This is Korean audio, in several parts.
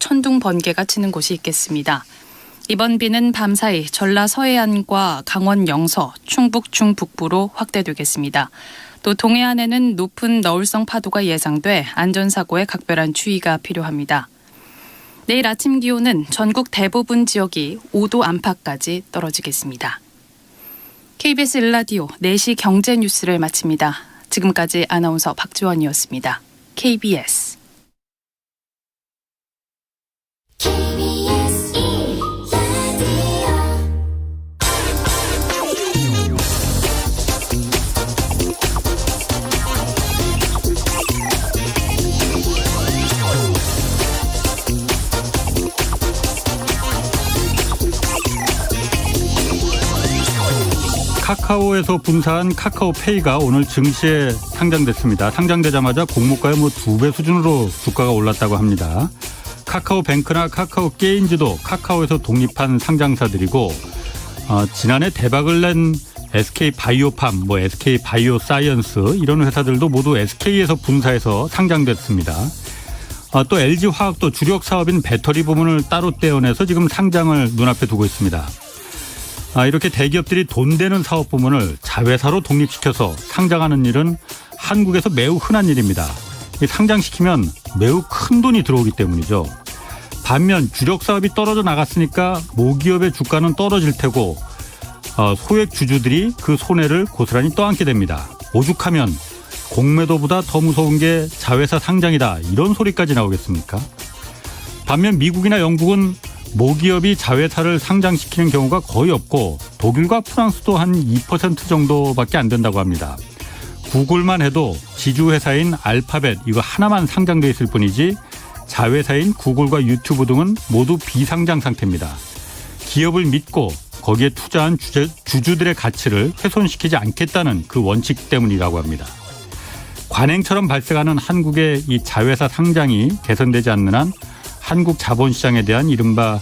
천둥 번개가 치는 곳이 있겠습니다. 이번 비는 밤사이 전라 서해안과 강원 영서, 충북 중북부로 확대되겠습니다. 또 동해안에는 높은 너울성 파도가 예상돼 안전사고에 각별한 주의가 필요합니다. 내일 아침 기온은 전국 대부분 지역이 5도 안팎까지 떨어지겠습니다. KBS 1라디오 4시 경제 뉴스를 마칩니다. 지금까지 아나운서 박지원이었습니다. KBS 카카오에서 분사한 카카오페이가 오늘 증시에 상장됐습니다. 상장되자마자 공모가의 2배 수준으로 주가가 올랐다고 합니다. 카카오뱅크나 카카오게임즈도 카카오에서 독립한 상장사들이고 지난해 대박을 낸 SK바이오팜, SK바이오사이언스 이런 회사들도 모두 SK에서 분사해서 상장됐습니다. 또 LG화학도 주력 사업인 배터리 부문을 따로 떼어내서 지금 상장을 눈앞에 두고 있습니다. 이렇게 대기업들이 돈 되는 사업 부문을 자회사로 독립시켜서 상장하는 일은 한국에서 매우 흔한 일입니다. 상장시키면 매우 큰 돈이 들어오기 때문이죠. 반면 주력 사업이 떨어져 나갔으니까 모기업의 주가는 떨어질 테고 소액 주주들이 그 손해를 고스란히 떠안게 됩니다. 오죽하면 공매도보다 더 무서운 게 자회사 상장이다 이런 소리까지 나오겠습니까? 반면 미국이나 영국은 모기업이 자회사를 상장시키는 경우가 거의 없고 독일과 프랑스도 한 2% 정도밖에 안 된다고 합니다. 구글만 해도 지주회사인 알파벳 이거 하나만 상장돼 있을 뿐이지 자회사인 구글과 유튜브 등은 모두 비상장 상태입니다. 기업을 믿고 거기에 투자한 주주들의 가치를 훼손시키지 않겠다는 그 원칙 때문이라고 합니다. 관행처럼 발생하는 한국의 이 자회사 상장이 개선되지 않는 한 한국 자본시장에 대한 이른바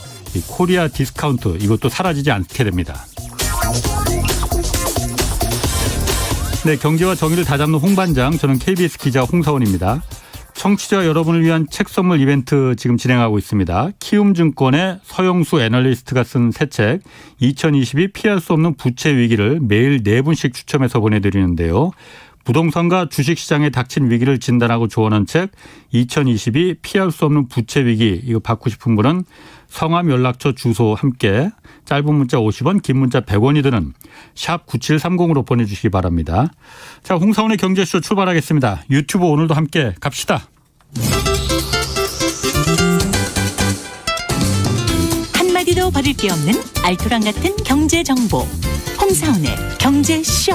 코리아 디스카운트 이것도 사라지지 않게 됩니다. 네, 경제와 정의를 다잡는 홍반장, 저는 KBS 기자 홍사원입니다. 청취자 여러분을 위한 책 선물 이벤트 지금 진행하고 있습니다. 키움증권의 서영수 애널리스트가 쓴 새 책 2022 피할 수 없는 부채 위기를 매일 4분씩 추첨해서 보내드리는데요. 부동산과 주식시장에 닥친 위기를 진단하고 조언한 책 2022 피할 수 없는 부채 위기 이거 받고 싶은 분은 성함 연락처 주소 함께 짧은 문자 50원 긴 문자 100원이 드는 샵 9730으로 보내주시기 바랍니다. 자, 홍사원의 경제쇼 출발하겠습니다. 유튜브 오늘도 함께 갑시다. 한마디도 버릴 게 없는 알토란 같은 경제정보 홍사원의 경제쇼.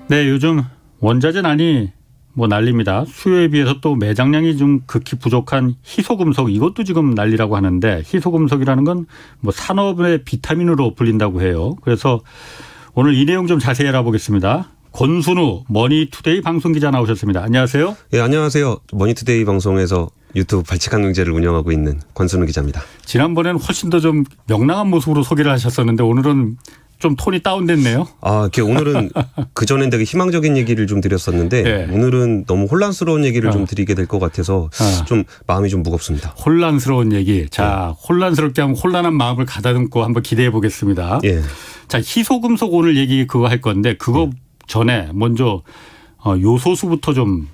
네, 요즘 원자재난이 난립니다. 수요에 비해서 또 매장량이 좀 극히 부족한 희소금속 이것도 지금 난리라고 하는데 희소금속이라는 건 산업의 비타민으로 불린다고 해요. 그래서 오늘 이 내용 좀 자세히 알아보겠습니다. 권순우 머니투데이 방송기자 나오셨습니다. 안녕하세요. 네, 안녕하세요. 머니투데이 방송에서 유튜브 발칙한 경제를 운영하고 있는 권순우 기자입니다. 지난번에는 훨씬 더 좀 명랑한 모습으로 소개를 하셨었는데 오늘은 좀 톤이 다운됐네요. 오늘은 그전엔 되게 희망적인 얘기를 좀 드렸었는데 네. 오늘은 너무 혼란스러운 얘기를 좀 드리게 될 것 같아서 좀 마음이 좀 무겁습니다. 혼란스러운 얘기. 자, 혼란스럽게 하면 혼란한 마음을 가다듬고 한번 기대해 보겠습니다. 예. 자, 희소금속 오늘 얘기 그거 할 건데 그거 전에 먼저 요소수부터 좀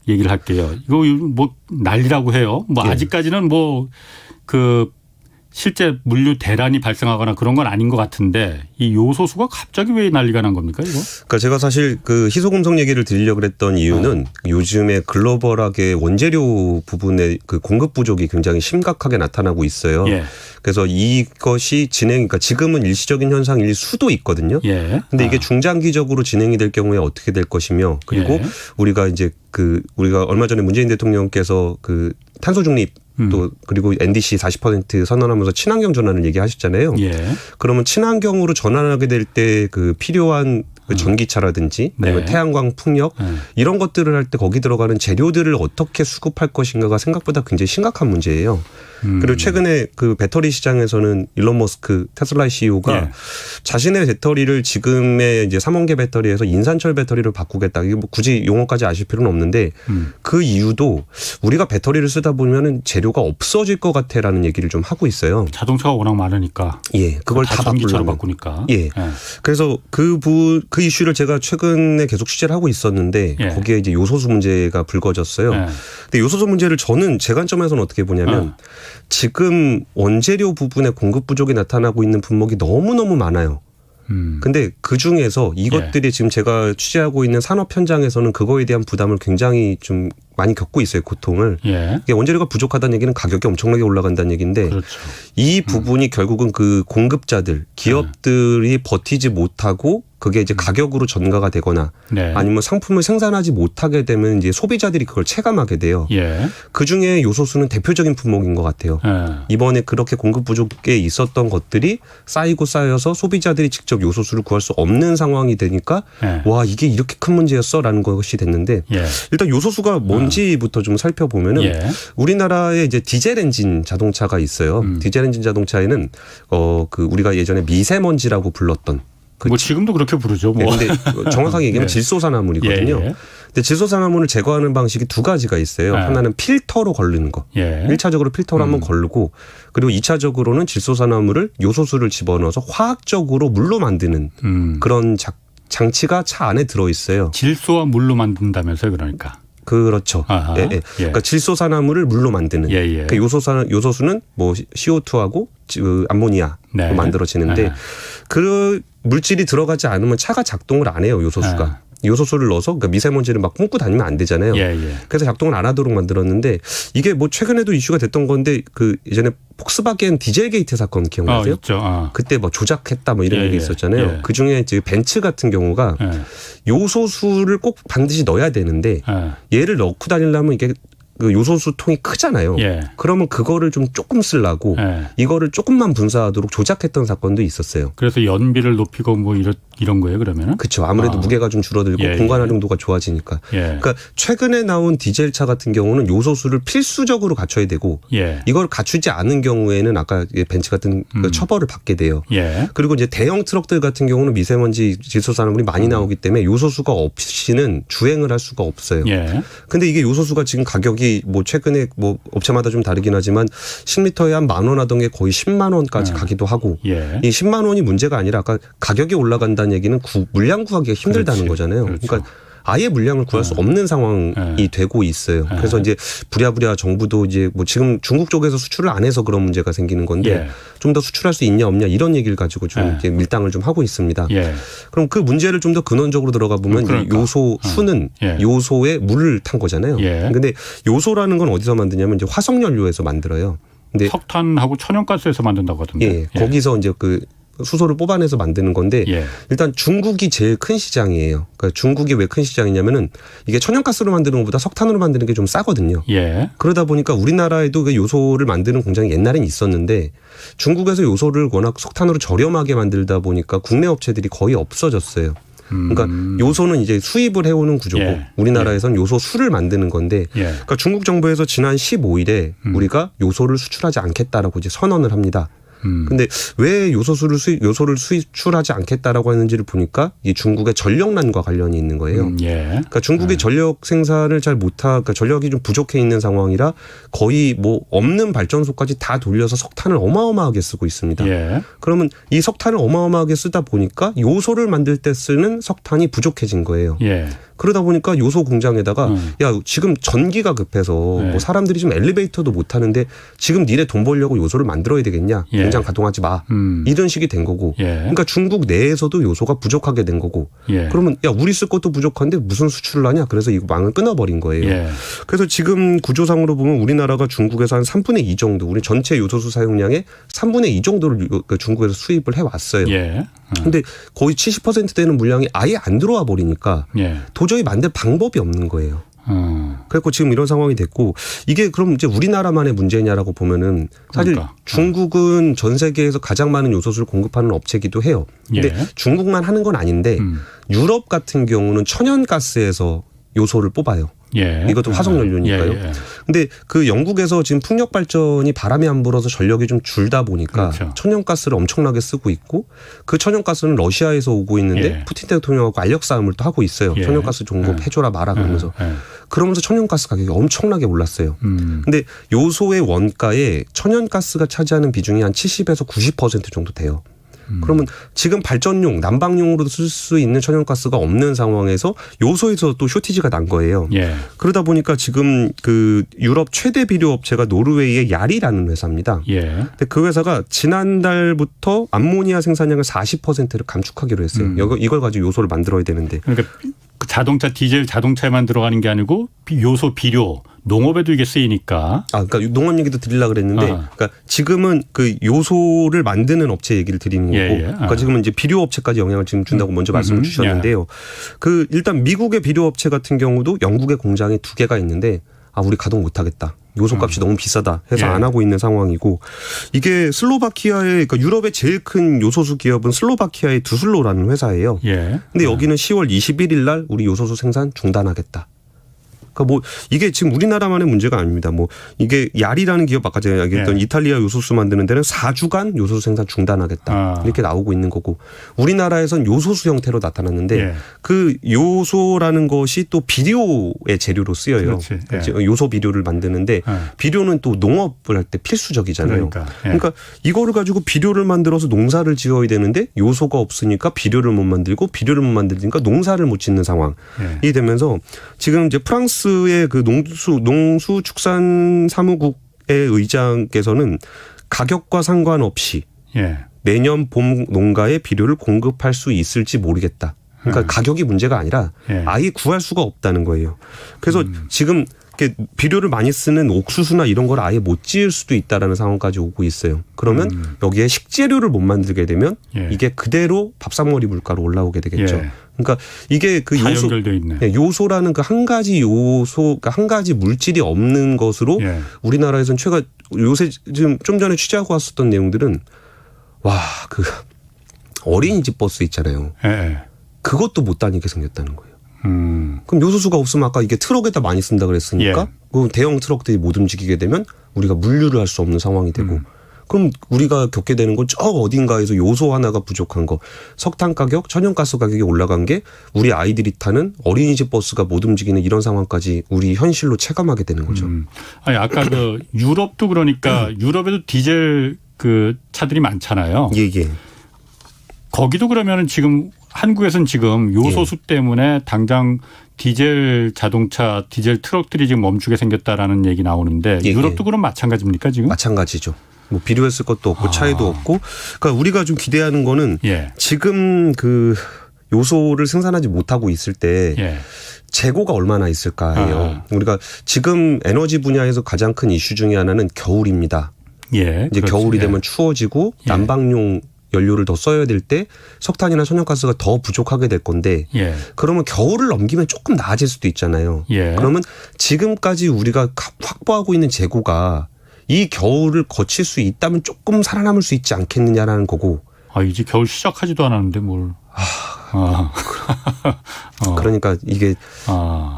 얘기를 할게요. 이거 난리라고 해요. 아직까지는 실제 물류 대란이 발생하거나 그런 건 아닌 것 같은데 이 요소수가 갑자기 왜 난리가 난 겁니까 이거? 그러니까 제가 사실 그 희소금속 얘기를 드리려고 했던 이유는 요즘에 글로벌하게 원재료 부분의 그 공급 부족이 굉장히 심각하게 나타나고 있어요. 예. 그래서 이것이 그러니까 지금은 일시적인 현상일 수도 있거든요. 예. 근데 이게 중장기적으로 진행이 될 경우에 어떻게 될 것이며 그리고 우리가 이제 우리가 얼마 전에 문재인 대통령께서 그 탄소 중립 또 그리고 NDC 40% 선언하면서 친환경 전환을 얘기하셨잖아요. 예. 그러면 친환경으로 전환하게 될 때 그 필요한 전기차라든지 아니면 네. 태양광 풍력 네. 이런 것들을 할 때 거기 들어가는 재료들을 어떻게 수급할 것인가가 생각보다 굉장히 심각한 문제예요. 그리고 최근에 그 배터리 시장에서는 일론 머스크 테슬라의 CEO가 예. 자신의 배터리를 지금의 이제 3원계 배터리에서 인산철 배터리로 바꾸겠다. 이게 뭐 굳이 용어까지 아실 필요는 없는데 그 이유도 우리가 배터리를 쓰다 보면은 재료가 없어질 것 같아라는 얘기를 좀 하고 있어요. 자동차가 워낙 많으니까. 예, 그걸 다 전기차로 바꾸려면. 바꾸니까. 예. 그래서 그 이슈를 제가 최근에 계속 취재를 하고 있었는데 예. 거기에 이제 요소수 문제가 불거졌어요. 예. 근데 요소수 문제를 저는 제 관점에서는 어떻게 보냐면 지금 원재료 부분에 공급 부족이 나타나고 있는 분목이 너무너무 많아요. 근데 그 중에서 이것들이 지금 제가 취재하고 있는 산업 현장에서는 그거에 대한 부담을 굉장히 좀 많이 겪고 있어요, 고통을. 예. 이게 원재료가 부족하다는 얘기는 가격이 엄청나게 올라간다는 얘기인데 그렇죠. 이 부분이 결국은 그 공급자들, 기업들이 버티지 못하고 그게 이제 가격으로 전가가 되거나 네. 아니면 상품을 생산하지 못하게 되면 이제 소비자들이 그걸 체감하게 돼요. 예. 그 중에 요소수는 대표적인 품목인 것 같아요. 예. 이번에 그렇게 공급 부족에 있었던 것들이 쌓이고 쌓여서 소비자들이 직접 요소수를 구할 수 없는 상황이 되니까 예. 와 이게 이렇게 큰 문제였어라는 것이 됐는데 예. 일단 요소수가 뭔지부터 좀 살펴보면은 예. 우리나라에 이제 디젤 엔진 자동차가 있어요. 디젤 엔진 자동차에는 그 우리가 예전에 미세먼지라고 불렀던 뭐 지금도 그렇게 부르죠. 뭐. 근데 정확하게 얘기하면 예. 질소산화물이거든요. 예, 예. 근데 질소산화물을 제거하는 방식이 두 가지가 있어요. 하나는 필터로 걸르는 거. 예. 1차적으로 필터로 한번 걸르고 그리고 2차적으로는 질소산화물을 요소수를 집어넣어서 화학적으로 물로 만드는 그런 장치가 차 안에 들어있어요. 질소와 물로 만든다면서요, 그러니까. 그렇죠. 아하. 예, 예. 예. 그러니까 질소산화물을 물로 만드는. 예, 예. 그러니까 요소수는 뭐 CO2하고 암모니아로 네. 만들어지는데 네. 그 물질이 들어가지 않으면 차가 작동을 안 해요. 요소수가. 요소수를 넣어서 그러니까 미세먼지를 막 뿜고 다니면 안 되잖아요. 예, 예. 그래서 작동을 안 하도록 만들었는데 이게 뭐 최근에도 이슈가 됐던 건데 그 예전에 폭스바겐 디젤 게이트 사건 기억나세요? 있죠. 그때 뭐 조작했다 뭐 이런 예, 얘기 예. 있었잖아요. 예. 그 중에 이제 벤츠 같은 경우가 예. 요소수를 꼭 반드시 넣어야 되는데 얘를 넣고 다니려면 이게 그 요소수 통이 크잖아요. 예. 그러면 그거를 좀 조금 쓰려고 예. 이거를 조금만 분사하도록 조작했던 사건도 있었어요. 그래서 연비를 높이고 뭐 이런 거예요, 그러면은? 그렇죠. 아무래도 무게가 좀 줄어들고 예, 공간 예. 활용도가 좋아지니까. 예. 그러니까 최근에 나온 디젤차 같은 경우는 요소수를 필수적으로 갖춰야 되고 예. 이걸 갖추지 않은 경우에는 아까 벤츠 같은 그 처벌을 받게 돼요. 예. 그리고 이제 대형 트럭들 같은 경우는 미세먼지 질소산화물이 많이 나오기 때문에 요소수가 없이는 주행을 할 수가 없어요. 예. 근데 이게 요소수가 지금 가격이 뭐 최근에 뭐 업체마다 좀 다르긴 하지만 10리터에 한 10,000원 하던 게 거의 10만 원까지 가기도 하고 예. 이 10만 원이 문제가 아니라 아까 가격이 올라간다는 얘기는 물량 구하기가 힘들다는 그렇지. 거잖아요. 그렇죠. 그러니까 아예 물량을 구할 수 없는 상황이 되고 있어요. 그래서 이제 부랴부랴 정부도 이제 뭐 지금 중국 쪽에서 수출을 안 해서 그런 문제가 생기는 건데 예. 좀 더 수출할 수 있냐 없냐 이런 얘기를 가지고 좀 이제 밀당을 좀 하고 있습니다. 예. 그럼 그 문제를 좀 더 근원적으로 들어가 보면 그러니까. 요소수는 예. 요소에 물을 탄 거잖아요. 예. 근데 요소라는 건 어디서 만드냐면 이제 화석연료에서 만들어요. 근데 석탄하고 천연가스에서 만든다고 하던데. 예, 거기서 이제 그 수소를 뽑아내서 만드는 건데 예. 일단 중국이 제일 큰 시장이에요. 그러니까 중국이 왜 큰 시장이냐면은 이게 천연가스로 만드는 것보다 석탄으로 만드는 게 좀 싸거든요. 예. 그러다 보니까 우리나라에도 그 요소를 만드는 공장이 옛날엔 있었는데 중국에서 요소를 워낙 석탄으로 저렴하게 만들다 보니까 국내 업체들이 거의 없어졌어요. 그러니까 요소는 이제 수입을 해오는 구조고 예. 우리나라에선 요소수를 만드는 건데 예. 그러니까 중국 정부에서 지난 15일에 우리가 요소를 수출하지 않겠다라고 이제 선언을 합니다. 근데 왜 요소를 수출하지 않겠다라고 하는지를 보니까 이 중국의 전력난과 관련이 있는 거예요. 예. 그러니까 중국의 전력 생산을 잘 그러니까 전력이 좀 부족해 있는 상황이라 거의 뭐 없는 발전소까지 다 돌려서 석탄을 어마어마하게 쓰고 있습니다. 예. 그러면 이 석탄을 어마어마하게 쓰다 보니까 요소를 만들 때 쓰는 석탄이 부족해진 거예요. 예. 그러다 보니까 요소 공장에다가 야 지금 전기가 급해서 네. 뭐 사람들이 좀 엘리베이터도 못 타는데 지금 니네 돈 벌려고 요소를 만들어야 되겠냐? 예. 공장 가동하지 마. 이런 식이 된 거고. 예. 그러니까 중국 내에서도 요소가 부족하게 된 거고. 예. 그러면 야 우리 쓸 것도 부족한데 무슨 수출을 하냐? 그래서 이거 망을 끊어버린 거예요. 예. 그래서 지금 구조상으로 보면 우리나라가 중국에서 한 3분의 2 정도, 우리 전체 요소수 사용량의 3분의 2 정도를 중국에서 수입을 해왔어요. 예. 근데 거의 70% 되는 물량이 아예 안 들어와 버리니까 예. 도저히 만들 방법이 없는 거예요. 그래서 지금 이런 상황이 됐고 이게 그럼 이제 우리나라만의 문제냐라고 보면은 사실 그러니까. 중국은 전 세계에서 가장 많은 요소수를 공급하는 업체이기도 해요. 근데 중국만 하는 건 아닌데 유럽 같은 경우는 천연가스에서 요소를 뽑아요. 이것도 화석연료니까요. 근데 그 영국에서 지금 풍력 발전이 바람이 안 불어서 전력이 좀 줄다 보니까 그렇죠. 천연가스를 엄청나게 쓰고 있고 그 천연가스는 러시아에서 오고 있는데 푸틴 대통령하고 알력 싸움을 또 하고 있어요. 천연가스 공급해줘라 마라 그러면서. 그러면서 천연가스 가격이 엄청나게 올랐어요. 근데 요소의 원가에 천연가스가 차지하는 비중이 한 70에서 90% 정도 돼요. 그러면 지금 발전용, 난방용으로도 쓸 수 있는 천연가스가 없는 상황에서 요소에서 또 쇼티지가 난 거예요. 그러다 보니까 지금 그 유럽 최대 비료 업체가 노르웨이의 야리라는 회사입니다. 근데 그 회사가 지난달부터 암모니아 생산량을 40%를 감축하기로 했어요. 이걸 가지고 요소를 만들어야 되는데. 그러니까 그 자동차, 디젤 자동차에만 들어가는 게 아니고 요소, 비료, 농업에도 이게 쓰이니까. 그러니까 농업 얘기도 드리려고 그랬는데, 그러니까 지금은 그 요소를 만드는 업체 얘기를 드리는 거고, 그러니까 지금은 이제 비료 업체까지 영향을 지금 준다고 먼저 말씀을 주셨는데요. 그 일단 미국의 비료 업체 같은 경우도 영국의 공장이 2개가 있는데, 우리 가동 못하겠다. 요소값이 너무 비싸다 해서 안 하고 있는 상황이고 이게 슬로바키아의 그러니까 유럽의 제일 큰 요소수 기업은 슬로바키아의 두슬로라는 회사예요. 근데 여기는 10월 21일 날 우리 요소수 생산 중단하겠다. 그러니까 뭐 이게 지금 우리나라만의 문제가 아닙니다. 뭐 이게 야리라는 기업 아까 제가 얘기했던 이탈리아 요소수 만드는 데는 4주간 요소수 생산 중단하겠다. 이렇게 나오고 있는 거고 우리나라에선 요소수 형태로 나타났는데 그 요소라는 것이 또 비료의 재료로 쓰여요. 요소 비료를 만드는데 비료는 또 농업을 할 때 필수적이잖아요. 그러니까 이거를 가지고 비료를 만들어서 농사를 지어야 되는데 요소가 없으니까 비료를 못 만들고 비료를 못 만들니까 농사를 못 짓는 상황이 되면서 지금 이제 프랑스의 그 농수축산사무국의 의장께서는 가격과 상관없이 내년 봄 농가에 비료를 공급할 수 있을지 모르겠다. 그러니까 가격이 문제가 아니라 아예 구할 수가 없다는 거예요. 그래서 지금 비료를 많이 쓰는 옥수수나 이런 걸 아예 못 지을 수도 있다라는 상황까지 오고 있어요. 그러면 여기에 식재료를 못 만들게 되면 이게 그대로 밥상머리 물가로 올라오게 되겠죠. 그러니까 이게 그 요소, 요소라는 그 한 가지 요소, 그러니까 한 가지 물질이 없는 것으로 우리나라에서는 요새 지금 좀 전에 취재하고 왔었던 내용들은 그 어린이집 버스 있잖아요. 그것도 못 다니게 생겼다는 거예요. 그럼 요소수가 없으면 아까 이게 트럭에다 많이 쓴다 그랬으니까 그 대형 트럭들이 못 움직이게 되면 우리가 물류를 할 수 없는 상황이 되고 그럼 우리가 겪게 되는 건 저 어딘가에서 요소 하나가 부족한 거 석탄 가격, 천연가스 가격이 올라간 게 우리 아이들이 타는 어린이집 버스가 못 움직이는 이런 상황까지 우리 현실로 체감하게 되는 거죠. 아니 아까 그 유럽도 그러니까 유럽에도 디젤 그 차들이 많잖아요. 거기도 그러면은 지금 한국에서는 지금 요소수 때문에 당장 디젤 자동차, 디젤 트럭들이 지금 멈추게 생겼다라는 얘기 나오는데 유럽도 그럼 마찬가지입니까 지금? 마찬가지죠. 뭐 비료에 쓸 것도 없고 차이도 없고. 그러니까 우리가 좀 기대하는 거는 지금 그 요소를 생산하지 못하고 있을 때 재고가 얼마나 있을까예요. 우리가 지금 에너지 분야에서 가장 큰 이슈 중에 하나는 겨울입니다. 이제 겨울이 되면 추워지고 난방용 연료를 더 써야 될 때 석탄이나 천연가스가 더 부족하게 될 건데 그러면 겨울을 넘기면 조금 나아질 수도 있잖아요. 그러면 지금까지 우리가 확보하고 있는 재고가 이 겨울을 거칠 수 있다면 조금 살아남을 수 있지 않겠느냐라는 거고. 이제 겨울 시작하지도 않았는데 뭘. 그러니까 이게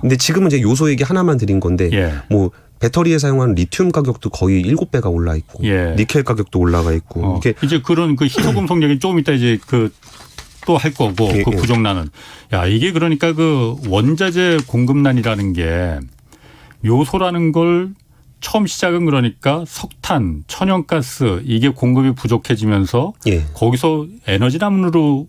근데 지금은 이제 요소 얘기 하나만 드린 건데 뭐 배터리에 사용하는 리튬 가격도 거의 7배가 올라 있고 니켈 가격도 올라가 있고 이제 그런 그 희소금속 얘기 조금 이따 이제 그 또 할 거고 그 부족난은 이게 그러니까 그 원자재 공급난이라는 게 요소라는 걸 처음 시작은 그러니까 석탄, 천연가스 이게 공급이 부족해지면서 거기서 에너지 남으로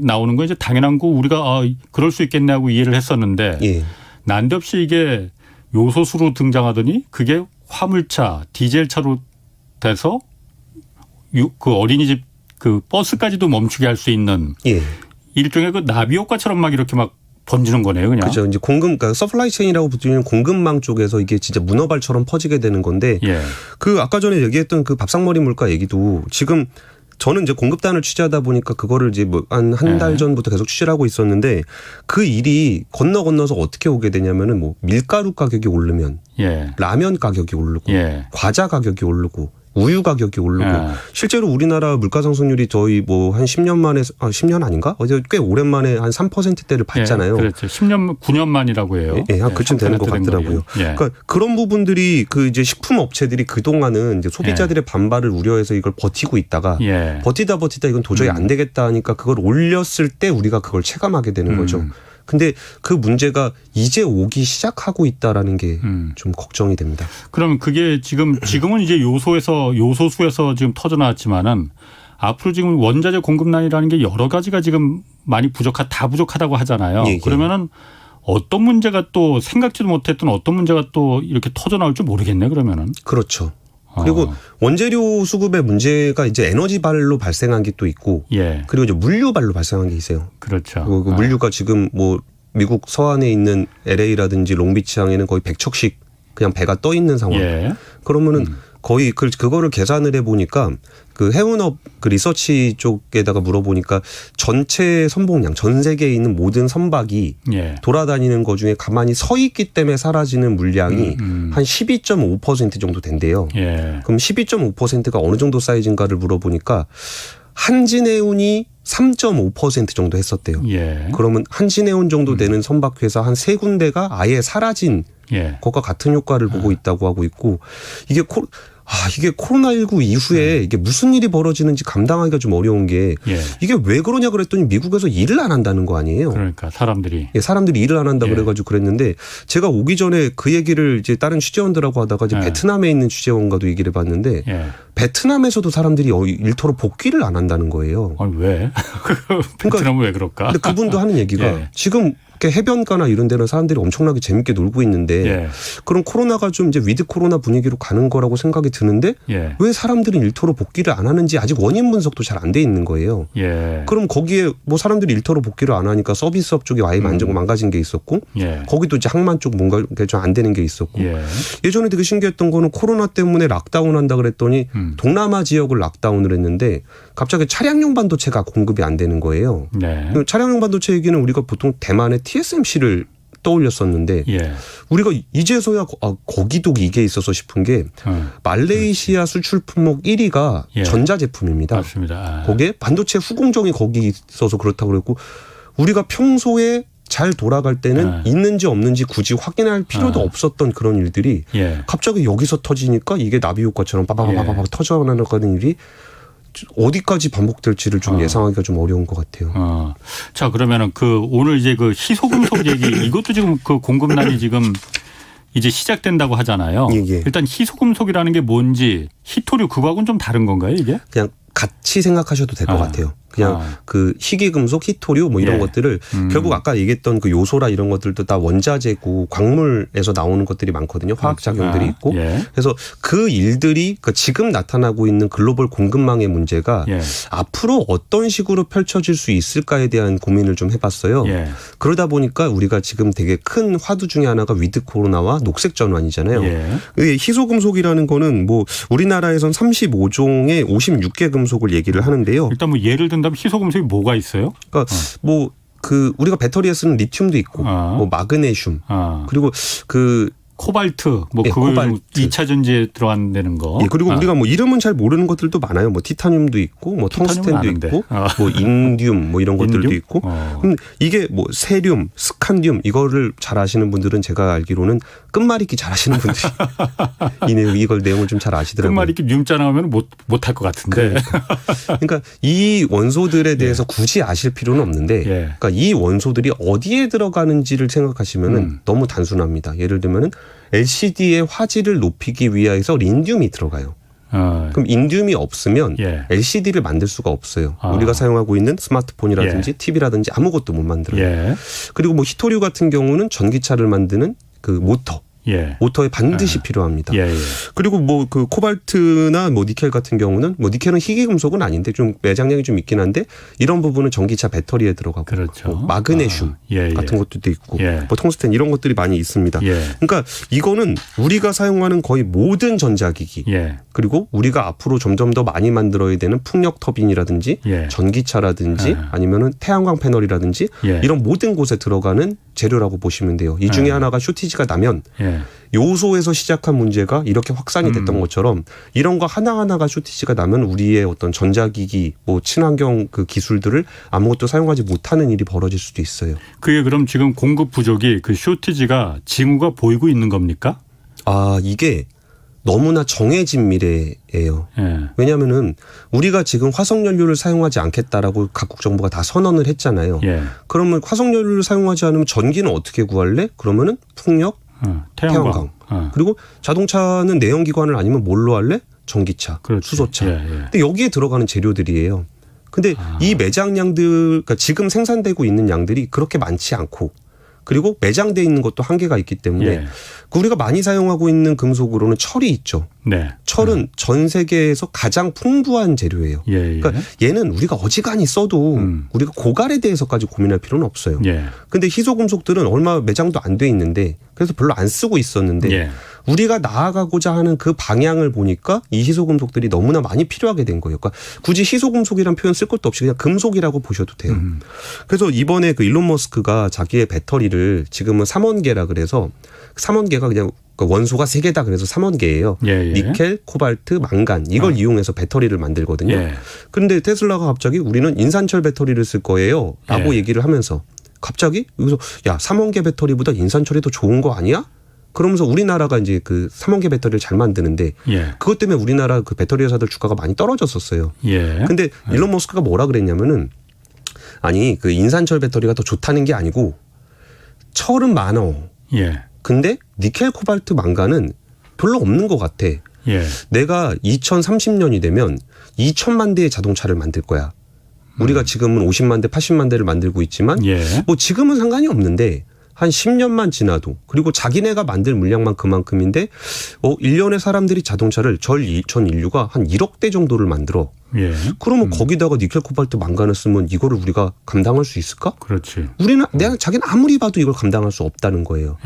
나오는 건 이제 당연한 거 우리가 그럴 수 있겠네 하고 이해를 했었는데 난데없이 이게 요소수로 등장하더니 그게 화물차, 디젤차로 돼서 그 어린이집 그 버스까지도 멈추게 할 수 있는 일종의 그 나비 효과처럼 막 이렇게 막 번지는 거네요, 그냥. 그렇죠. 이제 그러니까 서플라이 체인이라고 불리는 공급망 쪽에서 이게 진짜 문어발처럼 퍼지게 되는 건데 그 아까 전에 얘기했던 그 밥상머리 물가 얘기도 지금 저는 이제 공급단을 취재하다 보니까 그거를 이제 뭐 한 달 전부터 계속 취재를 하고 있었는데 그 일이 건너서 어떻게 오게 되냐면은 뭐 밀가루 가격이 오르면 라면 가격이 오르고 과자 가격이 오르고 우유 가격이 오르고 실제로 우리나라 물가 상승률이 저희 뭐 한 10년 만에 10년 아닌가? 어제 꽤 오랜만에 한 3%대를 봤잖아요. 그렇죠. 9년 만이라고 해요. 한 그쯤 되는 것 같더라고요. 그러니까 그런 부분들이 그 이제 식품 업체들이 그동안은 이제 소비자들의 반발을 우려해서 이걸 버티고 있다가 버티다 이건 도저히 안 되겠다 하니까 그걸 올렸을 때 우리가 그걸 체감하게 되는 거죠. 근데 그 문제가 이제 오기 시작하고 있다라는 게 좀 걱정이 됩니다. 그럼 그게 지금은 이제 요소수에서 지금 터져 나왔지만은 앞으로 지금 원자재 공급난이라는 게 여러 가지가 지금 많이 다 부족하다고 하잖아요. 그러면은 어떤 문제가 또 생각지도 못했던 어떤 문제가 또 이렇게 터져 나올 줄 모르겠네 그러면은. 그렇죠. 그리고 원재료 수급의 문제가 이제 에너지발로 발생한 게 또 있고 그리고 이제 물류발로 발생한 게 있어요. 그렇죠. 그 물류가 지금 뭐 미국 서안에 있는 LA라든지 롱비치항에는 거의 100척씩 그냥 배가 떠 있는 상황. 그러면은 거의 그거를 계산을 해보니까 그 해운업 그 리서치 쪽에다가 물어보니까 전체 선봉량 전 세계에 있는 모든 선박이 돌아다니는 것 중에 가만히 서 있기 때문에 사라지는 물량이 한 12.5% 정도 된대요. 그럼 12.5%가 어느 정도 사이즈인가를 물어보니까 한진해운이 3.5% 정도 했었대요. 그러면 한진해운 정도 되는 선박회사 한 3군데가 아예 사라진 것과 같은 효과를 보고 있다고 하고 있고 이게 코로나19 이후에 이게 무슨 일이 벌어지는지 감당하기가 좀 어려운 게 이게 왜 그러냐 그랬더니 미국에서 일을 안 한다는 거 아니에요. 그러니까 사람들이 일을 안 한다 그래가지고 그랬는데 제가 오기 전에 그 얘기를 이제 다른 취재원들하고 하다가 이제 베트남에 있는 취재원과도 얘기를 해봤는데 베트남에서도 사람들이 일터로 복귀를 안 한다는 거예요. 아니 왜? 베트남은 왜 그럴까? 근데 그분도 하는 얘기가 지금 해변가나 이런 데는 사람들이 엄청나게 재밌게 놀고 있는데 그럼 코로나가 좀 이제 위드 코로나 분위기로 가는 거라고 생각이 드는데 왜 사람들이 일터로 복귀를 안 하는지 아직 원인 분석도 잘 안 돼 있는 거예요. 그럼 거기에 뭐 사람들이 일터로 복귀를 안 하니까 서비스업 쪽이 아예 망가진 게 있었고 거기도 이제 항만 쪽 뭔가 좀 안 되는 게 있었고 예전에 되게 신기했던 거는 코로나 때문에 락다운 한다 그랬더니 동남아 지역을 락다운을 했는데 갑자기 차량용 반도체가 공급이 안 되는 거예요. 차량용 반도체 얘기는 우리가 보통 대만의 TSMC를 떠올렸었는데 우리가 이제서야 거기도 이게 있어서 싶은 게 말레이시아 수출 품목 1위가 전자제품입니다. 맞습니다. 거기에 반도체 후공정이 거기 있어서 그렇다고 그랬고 우리가 평소에 잘 돌아갈 때는 있는지 없는지 굳이 확인할 필요도 없었던 그런 일들이 갑자기 여기서 터지니까 이게 나비 효과처럼 빠바바바바 터져나가는 일이 어디까지 반복될지를 좀 예상하기가 좀 어려운 것 같아요. 자, 그러면은 오늘 이제 희소금속 얘기 이것도 지금 공급난이 지금 이제 시작된다고 하잖아요. 일단 희소금속이라는 게 뭔지 희토류 그거하고는 좀 다른 건가요, 이게? 그냥 같이 생각하셔도 될 것 같아요. 그냥 그 희귀금속, 희토류 뭐 이런 것들을 결국 아까 얘기했던 그 요소라 이런 것들도 다 원자재고 광물에서 나오는 것들이 많거든요. 화학작용들이 있고. 그래서 그 일들이 지금 나타나고 있는 글로벌 공급망의 문제가 앞으로 어떤 식으로 펼쳐질 수 있을까에 대한 고민을 좀 해봤어요. 그러다 보니까 우리가 지금 되게 큰 화두 중에 하나가 위드 코로나와 녹색 전환이잖아요. 희소금속이라는 거는 뭐 우리나라에선 35종의 56개 금속을 얘기를 하는데요. 일단 뭐 예를 든다면 희소금속이 뭐가 있어요? 그러니까 우리가 배터리에 쓰는 리튬도 있고 뭐 마그네슘 그리고 코발트, 그걸 2차 전지에 들어간다는 거. 그리고 우리가 뭐 이름은 잘 모르는 것들도 많아요. 뭐 티타늄도 있고, 뭐 텅스텐도 있고, 뭐 인듐 뭐 이런 것들도 있고. 이게 뭐 세륨, 스칸듐 이거를 잘 아시는 분들은 제가 알기로는 끝말잇기 잘 하시는 분들이 이걸 내용을 좀 잘 아시더라고요. 끝말잇기 듐자 나오면 못할 것 같은데. 그러니까 이 원소들에 대해서 굳이 아실 필요는 없는데, 그러니까 이 원소들이 어디에 들어가는지를 생각하시면은 너무 단순합니다. 예를 들면은 LCD의 화질을 높이기 위해서 린듐이 들어가요. 그럼 인듐이 없으면 LCD를 만들 수가 없어요. 우리가 사용하고 있는 스마트폰이라든지 TV라든지 아무것도 못 만들어요. 그리고 뭐 희토류 같은 경우는 전기차를 만드는 그 모터 예. 모터에 반드시 필요합니다. 예. 그리고 뭐 그 코발트나 뭐 니켈 같은 경우는 뭐 니켈은 희귀 금속은 아닌데 좀 매장량이 좀 있긴 한데 이런 부분은 전기차 배터리에 들어가고 그렇죠. 뭐 마그네슘 같은 것들도 있고 뭐 텅스텐 이런 것들이 많이 있습니다. 그러니까 이거는 우리가 사용하는 거의 모든 전자기기 그리고 우리가 앞으로 점점 더 많이 만들어야 되는 풍력 터빈이라든지 전기차라든지 아니면은 태양광 패널이라든지 이런 모든 곳에 들어가는 재료라고 보시면 돼요. 이 중에 하나가 쇼티지가 나면 요소에서 시작한 문제가 이렇게 확산이 됐던 것처럼 이런 거 하나하나가 쇼티지가 나면 우리의 어떤 전자기기 뭐 친환경 그 기술들을 아무것도 사용하지 못하는 일이 벌어질 수도 있어요. 그게 그럼 지금 공급 부족이 그 쇼티지가 징후가 보이고 있는 겁니까? 아, 이게 너무나 정해진 미래예요. 왜냐하면은 우리가 지금 화석연료를 사용하지 않겠다라고 각국 정부가 다 선언을 했잖아요. 그러면 화석연료를 사용하지 않으면 전기는 어떻게 구할래? 그러면은 풍력, 태양광. 그리고 자동차는 내연기관을 아니면 뭘로 할래? 전기차, 그렇지. 수소차. 근데 여기에 들어가는 재료들이에요. 근데 이 매장량들, 그러니까 지금 생산되고 있는 양들이 그렇게 많지 않고 그리고 매장돼 있는 것도 한계가 있기 때문에 우리가 많이 사용하고 있는 금속으로는 철이 있죠. 철은 전 세계에서 가장 풍부한 재료예요. 그러니까 얘는 우리가 어지간히 써도 우리가 고갈에 대해서까지 고민할 필요는 없어요. 근데 희소금속들은 얼마 매장도 안 돼 있는데 그래서 별로 안 쓰고 있었는데 우리가 나아가고자 하는 그 방향을 보니까 이 희소금속들이 너무나 많이 필요하게 된 거예요. 그러니까 굳이 희소금속이라는 표현 쓸 것도 없이 그냥 금속이라고 보셔도 돼요. 그래서 이번에 그 일론 머스크가 자기의 배터리를 지금은 3원계라 그래서 3원계가 그냥 원소가 3개다 그래서 3원계예요. 니켈, 코발트, 망간 이걸 이용해서 배터리를 만들거든요. 그런데 테슬라가 갑자기 우리는 인산철 배터리를 쓸 거예요 라고 얘기를 하면서 갑자기 여기서 야 3원계 배터리보다 인산철이 더 좋은 거 아니야? 그러면서 우리나라가 이제 그 3원계 배터리를 잘 만드는데 그것 때문에 우리나라 그 배터리 회사들 주가가 많이 떨어졌었어요. 근데 일론 머스크가 뭐라 그랬냐면은 아니 그 인산철 배터리가 더 좋다는 게 아니고 철은 많어. 근데 니켈, 코발트, 망간은 별로 없는 것 같아. 내가 2030년이 되면 2천만 대의 자동차를 만들 거야. 우리가 지금은 50만 대, 80만 대를 만들고 있지만 뭐 지금은 상관이 없는데 한 10년만 지나도 그리고 자기네가 만들 물량만 그만큼인데 1년에 사람들이 자동차를 전 인류가 한 1억 대 정도를 만들어. 그러면 거기다가 니켈, 코발트, 망간을 쓰면 이거를 우리가 감당할 수 있을까? 그렇지. 우리는 자기는 아무리 봐도 이걸 감당할 수 없다는 거예요.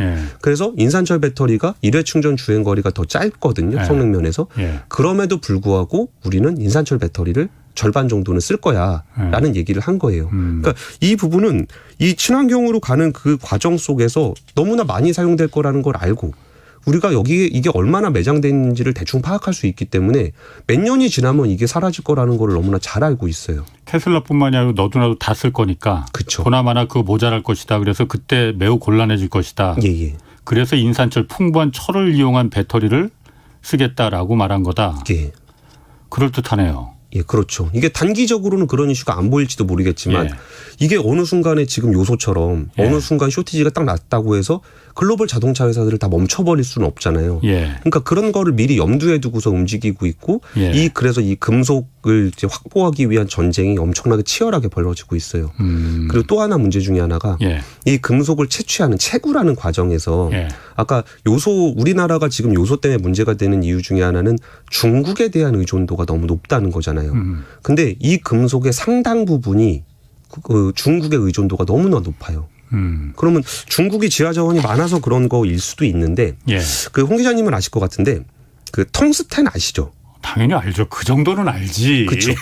그래서 인산철 배터리가 일회 충전 주행 거리가 더 짧거든요. 성능 면에서. 그럼에도 불구하고 우리는 인산철 배터리를 절반 정도는 쓸 거야라는 얘기를 한 거예요. 그러니까 이 부분은 이 친환경으로 가는 그 과정 속에서 너무나 많이 사용될 거라는 걸 알고 우리가 여기에 이게 얼마나 매장돼 있는지를 대충 파악할 수 있기 때문에 몇 년이 지나면 이게 사라질 거라는 걸 너무나 잘 알고 있어요. 테슬라뿐만이 아니고 너도 나도 다 쓸 거니까. 그쵸. 보나마나 그거 모자랄 것이다. 그래서 그때 매우 곤란해질 것이다. 그래서 인산철 풍부한 철을 이용한 배터리를 쓰겠다라고 말한 거다. 그럴듯하네요. 그렇죠. 이게 단기적으로는 그런 이슈가 안 보일지도 모르겠지만 이게 어느 순간에 지금 요소처럼 어느 순간 쇼티지가 딱 났다고 해서 글로벌 자동차 회사들을 다 멈춰버릴 수는 없잖아요. 그러니까 그런 거를 미리 염두에 두고서 움직이고 있고 그래서 이 금속을 이제 확보하기 위한 전쟁이 엄청나게 치열하게 벌어지고 있어요. 그리고 또 하나 문제 중에 하나가 이 금속을 채취하는 채굴하는 과정에서 아까 요소 우리나라가 지금 요소 때문에 문제가 되는 이유 중에 하나는 중국에 대한 의존도가 너무 높다는 거잖아요. 근데 이 금속의 상당 부분이 그 중국의 의존도가 너무나 높아요. 그러면 중국이 지하 자원이 많아서 그런 거일 수도 있는데 그 홍 기자님은 아실 것 같은데 그 텅스텐 아시죠? 당연히 알죠. 그 정도는 알지. 그렇죠.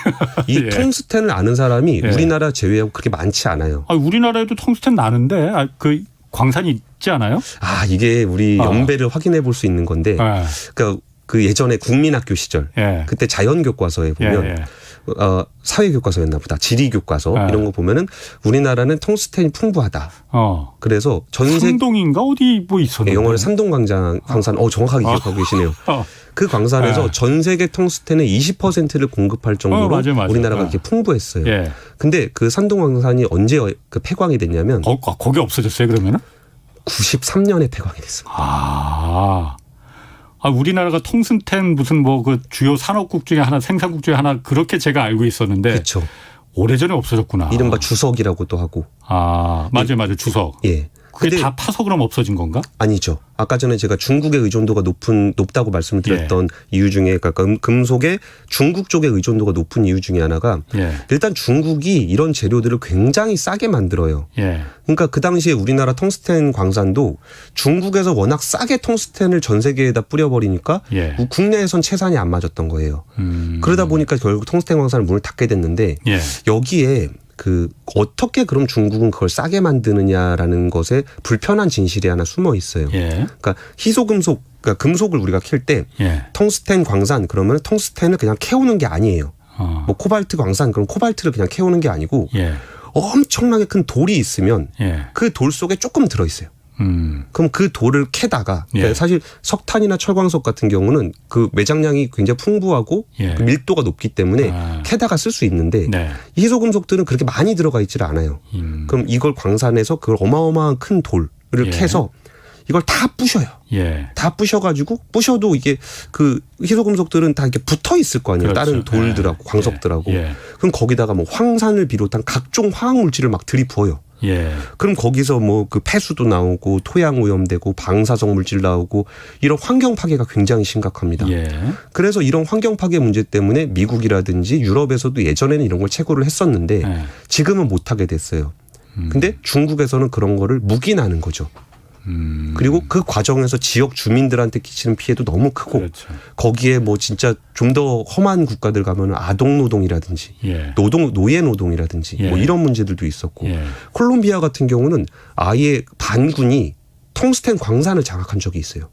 이 텅스텐을 아는 사람이 우리나라 제외하고 그렇게 많지 않아요. 우리나라에도 텅스텐 나는데 그 광산이 있지 않아요? 이게 우리 연배를 확인해 볼 수 있는 건데 그러니까 그 예전에 국민학교 시절 그때 자연교과서에 보면 사회교과서였나 보다. 지리교과서 이런 거 보면은 우리나라는 텅스텐이 풍부하다. 그래서 전 세계 산동인가 어디 뭐 있었는데. 영어를 산동광산 정확하게 기억하고 계시네요. 그 광산에서 전 세계 텅스텐의 20%를 공급할 정도로 맞아. 우리나라가 이렇게 풍부했어요. 근데 그 산동광산이 언제 그 폐광이 됐냐면 거기 없어졌어요 그러면은? 93년에 폐광이 됐습니다. 우리나라가 텅스텐 무슨 뭐 그 주요 산업국 중에 하나 생산국 중에 하나 그렇게 제가 알고 있었는데 그렇죠. 오래전에 없어졌구나. 이른바 주석이라고도 하고. 맞아요. 주석. 그게 근데 다 파서 그럼 없어진 건가? 아니죠. 아까 전에 제가 중국의 의존도가 높다고 말씀을 드렸던 이유 중에 그러니까 금속의 중국 쪽의 의존도가 높은 이유 중에 하나가 일단 중국이 이런 재료들을 굉장히 싸게 만들어요. 그러니까 그 당시에 우리나라 텅스텐 광산도 중국에서 워낙 싸게 텅스텐을 전 세계에다 뿌려버리니까 국내에선 채산이 안 맞았던 거예요. 그러다 보니까 결국 텅스텐 광산을 문을 닫게 됐는데 여기에 어떻게 그럼 중국은 그걸 싸게 만드느냐라는 것에 불편한 진실이 하나 숨어 있어요. 그러니까 희소금속, 그러니까 금속을 우리가 캘 때 텅스텐 광산 그러면 텅스텐을 그냥 캐오는 게 아니에요. 뭐 코발트 광산 그럼 코발트를 그냥 캐오는 게 아니고 엄청나게 큰 돌이 있으면 그 돌 속에 조금 들어있어요. 그럼 그 돌을 캐다가 그러니까 사실 석탄이나 철광석 같은 경우는 그 매장량이 굉장히 풍부하고 그 밀도가 높기 때문에 캐다가 쓸 수 있는데 이 희소금속들은 그렇게 많이 들어가 있지를 않아요. 그럼 이걸 광산에서 그걸 어마어마한 큰 돌을 캐서 이걸 다 부셔요. 다 부셔가지고 부셔도 이게 그 희소금속들은 다 이렇게 붙어 있을 거 아니에요. 다른 돌들하고 광석들하고. 그럼 거기다가 뭐 황산을 비롯한 각종 화학 물질을 막 들이부어요. 그럼 거기서 뭐 그 폐수도 나오고 토양 오염되고 방사성 물질 나오고 이런 환경 파괴가 굉장히 심각합니다. 그래서 이런 환경 파괴 문제 때문에 미국이라든지 유럽에서도 예전에는 이런 걸 채굴을 했었는데 지금은 못 하게 됐어요. 근데 중국에서는 그런 거를 묵인하는 거죠. 그리고 그 과정에서 지역 주민들한테 끼치는 피해도 너무 크고 거기에 뭐 진짜 좀 더 험한 국가들 가면 아동 노동이라든지 노예 노동이라든지 뭐 이런 문제들도 있었고 콜롬비아 같은 경우는 아예 반군이 텅스텐 광산을 장악한 적이 있어요.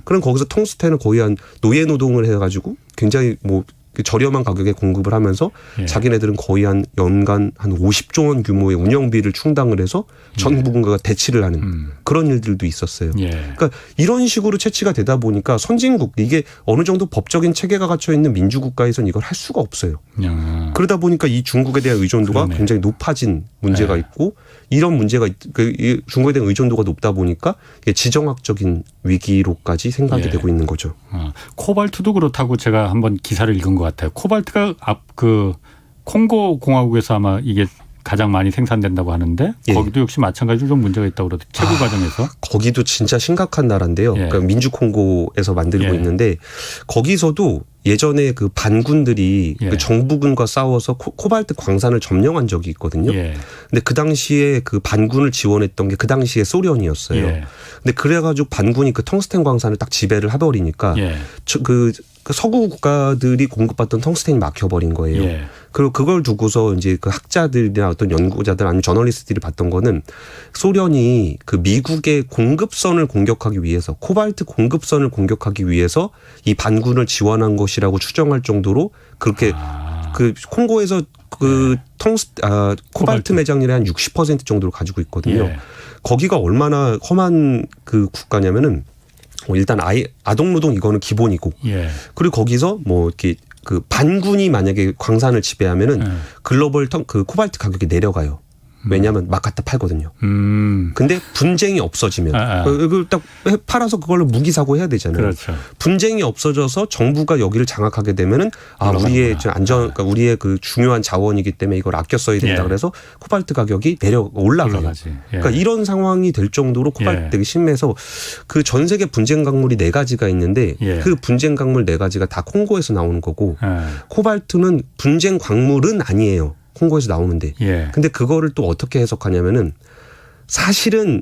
그럼 거기서 텅스텐을 거의 한 노예 노동을 해가지고 굉장히 뭐 저렴한 가격에 공급을 하면서 자기네들은 거의 한 연간 한 50조 원 규모의 운영비를 충당을 해서 정부가 대치를 하는 그런 일들도 있었어요. 그러니까 이런 식으로 채취가 되다 보니까 선진국 이게 어느 정도 법적인 체계가 갖춰 있는 민주국가에서는 이걸 할 수가 없어요. 그러다 보니까 이 중국에 대한 의존도가 굉장히 높아진 문제가 있고 이런 문제가 중국에 대한 의존도가 높다 보니까 지정학적인 위기로까지 생각이 되고 있는 거죠. 코발트도 그렇다고 제가 한번 기사를 읽은 것 같아요. 코발트가 콩고 공화국에서 아마 이게 가장 많이 생산된다고 하는데 거기도 역시 마찬가지로 좀 문제가 있다고 그러더라고요. 채굴 과정에서. 거기도 진짜 심각한 나라인데요. 그러니까 민주 콩고에서 만들고 있는데 거기서도 예전에 그 반군들이 그 정부군과 싸워서 코발트 광산을 점령한 적이 있거든요. 근데 그 당시에 그 반군을 지원했던 게 그 당시에 소련이었어요. 근데 그래가지고 반군이 그 텅스텐 광산을 딱 지배를 해버리니까 그 서구 국가들이 공급받던 텅스텐이 막혀버린 거예요. 그리고 그걸 두고서 이제 그 학자들이나 어떤 연구자들 아니면 저널리스트들이 봤던 거는 소련이 그 미국의 공급선을 공격하기 위해서 코발트 공급선을 공격하기 위해서 이 반군을 지원한 것이라고 추정할 정도로 그렇게 그 콩고에서 그 코발트 매장률의 한 60% 정도를 가지고 있거든요. 거기가 얼마나 험한 그 국가냐면은 일단 아동노동 이거는 기본이고 그리고 거기서 뭐 이렇게 그 반군이 만약에 광산을 지배하면은 글로벌 그 코발트 가격이 내려가요. 왜냐하면 막 갖다 팔거든요. 근데 분쟁이 없어지면 그걸 딱 팔아서 그걸로 무기 사고 해야 되잖아요. 그렇죠. 분쟁이 없어져서 정부가 여기를 장악하게 되면은 우리의 그러니까 우리의 그 중요한 자원이기 때문에 이걸 아껴 써야 된다. 그래서 코발트 가격이 올라가요. 그러니까 이런 상황이 될 정도로 코발트 되게 심해서 그 전 세계 분쟁 강물이 4가지가 있는데 그 분쟁 강물 4가지가 다 콩고에서 나오는 거고 코발트는 분쟁 광물은 아니에요. 콩고에서 나오는데. 근데 그거를 또 어떻게 해석하냐면은 사실은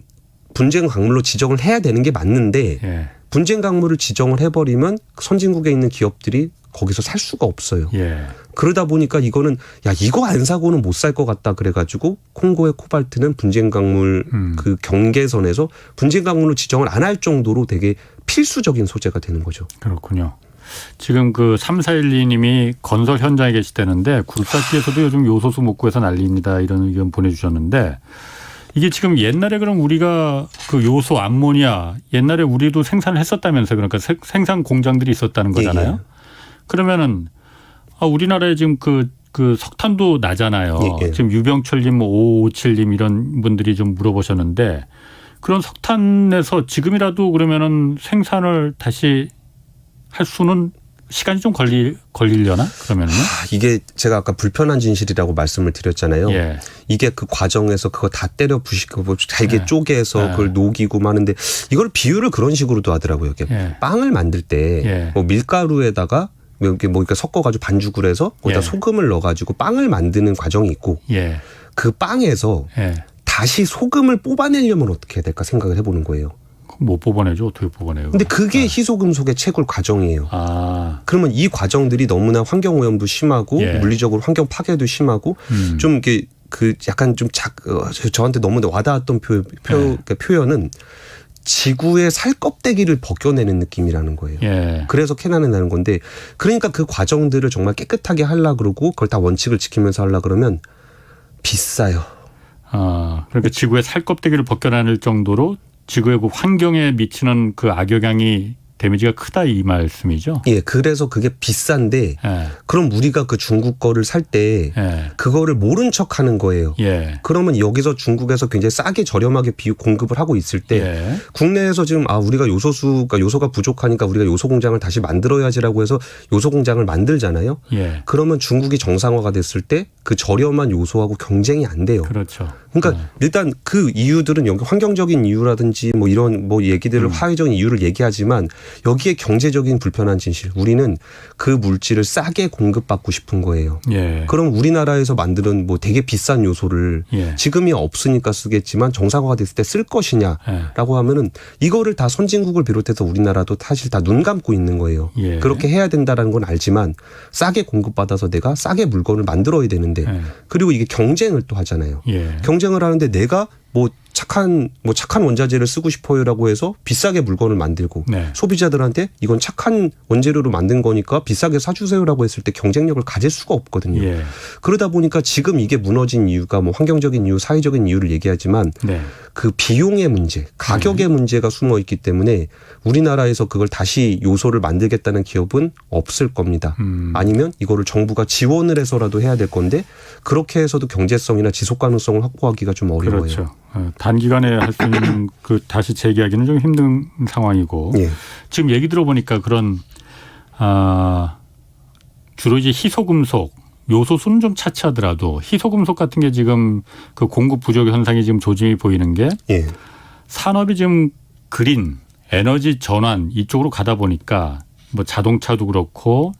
분쟁 광물로 지정을 해야 되는 게 맞는데 분쟁 광물을 지정을 해버리면 선진국에 있는 기업들이 거기서 살 수가 없어요. 그러다 보니까 이거는 이거 안 사고는 못 살 것 같다 그래가지고 콩고의 코발트는 분쟁 광물 그 경계선에서 분쟁 광물로 지정을 안 할 정도로 되게 필수적인 소재가 되는 거죠. 그렇군요. 지금 그 3412님이 건설 현장에 계시다는데 굴삭기에서도 요즘 요소수 못 구해서 난리입니다. 이런 의견 보내주셨는데 이게 지금 옛날에 그럼 우리가 그 요소 암모니아 옛날에 우리도 생산을 했었다면서요. 그러니까 생산 공장들이 있었다는 거잖아요. 그러면은 우리나라에 지금 그 석탄도 나잖아요. 지금 유병철님, 5557님 이런 분들이 좀 물어보셨는데 그런 석탄에서 지금이라도 그러면은 생산을 다시 할 수는 시간이 좀 걸리려나 그러면요? 이게 제가 아까 불편한 진실이라고 말씀을 드렸잖아요. 예. 이게 그 과정에서 그거 다 때려 부시고 뭐 잘게 예. 쪼개서 예. 그걸 녹이고 하는데 이걸 비유를 그런 식으로도 하더라고요. 이게 예. 빵을 만들 때 예. 뭐 밀가루에다가 이렇게 뭐 이렇게 섞어가지고 반죽을 해서 거기다 예. 소금을 넣어가지고 빵을 만드는 과정이 있고 예. 그 빵에서 예. 다시 소금을 뽑아내려면 어떻게 해야 될까 생각을 해보는 거예요. 못 뽑아내죠. 어떻게 뽑아내요? 근데 그게 희소금속의 채굴 과정이에요. 아. 그러면 이 과정들이 너무나 환경 오염도 심하고 예. 물리적으로 환경 파괴도 심하고 좀 이게 그 약간 좀 저한테 너무 와닿았던 그러니까 표현은 지구의 살껍데기를 벗겨내는 느낌이라는 거예요. 예. 그래서 캐난에 나는 건데 그러니까 그 과정들을 정말 깨끗하게 하려 그러고 그걸 다 원칙을 지키면서 하려 그러면 비싸요. 아, 그러니까 지구의 살껍데기를 벗겨낼 정도로 지구의 그 환경에 미치는 그 악영향이 데미지가 크다 이 말씀이죠. 예, 그래서 그게 비싼데 예. 그럼 우리가 그 중국 거를 살 때 예. 그거를 모른 척 하는 거예요. 예. 그러면 여기서 중국에서 굉장히 싸게 저렴하게 공급을 하고 있을 때 예. 국내에서 지금 우리가 요소가 부족하니까 우리가 요소 공장을 다시 만들어야지라고 해서 요소 공장을 만들잖아요. 예. 그러면 중국이 정상화가 됐을 때 그 저렴한 요소하고 경쟁이 안 돼요. 그렇죠. 그러니까 일단 그 이유들은 여기 환경적인 이유라든지 뭐 이런 뭐 얘기들을 화학적인 이유를 얘기하지만 여기에 경제적인 불편한 진실. 우리는 그 물질을 싸게 공급받고 싶은 거예요. 예. 그럼 우리나라에서 만드는 뭐 되게 비싼 요소를 예. 지금이 없으니까 쓰겠지만 정상화가 됐을 때 쓸 것이냐라고 하면은 이거를 다 선진국을 비롯해서 우리나라도 사실 다 눈 감고 있는 거예요. 예. 그렇게 해야 된다라는 건 알지만 싸게 공급받아서 내가 싸게 물건을 만들어야 되는데 그리고 이게 경쟁을 또 하잖아요. 예. 경쟁을 하는데 내가 뭐 착한 원자재를 쓰고 싶어요라고 해서 비싸게 물건을 만들고 네. 소비자들한테 이건 착한 원재료로 만든 거니까 비싸게 사주세요라고 했을 때 경쟁력을 가질 수가 없거든요. 예. 그러다 보니까 지금 이게 무너진 이유가 뭐 환경적인 이유, 사회적인 이유를 얘기하지만 네. 그 비용의 문제, 가격의 문제가 숨어 있기 때문에 우리나라에서 그걸 다시 요소를 만들겠다는 기업은 없을 겁니다. 아니면 이거를 정부가 지원을 해서라도 해야 될 건데 그렇게 해서도 경제성이나 지속 가능성을 확보하기가 좀 어려워요. 그렇죠. 단기간에 할 수 있는 그 다시 재개하기는 좀 힘든 상황이고 예. 지금 얘기 들어보니까 그런 주로 이제 희소금속 요소수는 좀 차치하더라도 희소금속 같은 게 지금 그 공급 부족 현상이 지금 조짐이 보이는 게 예. 산업이 지금 그린 에너지 전환 이쪽으로 가다 보니까 뭐 자동차도 그렇고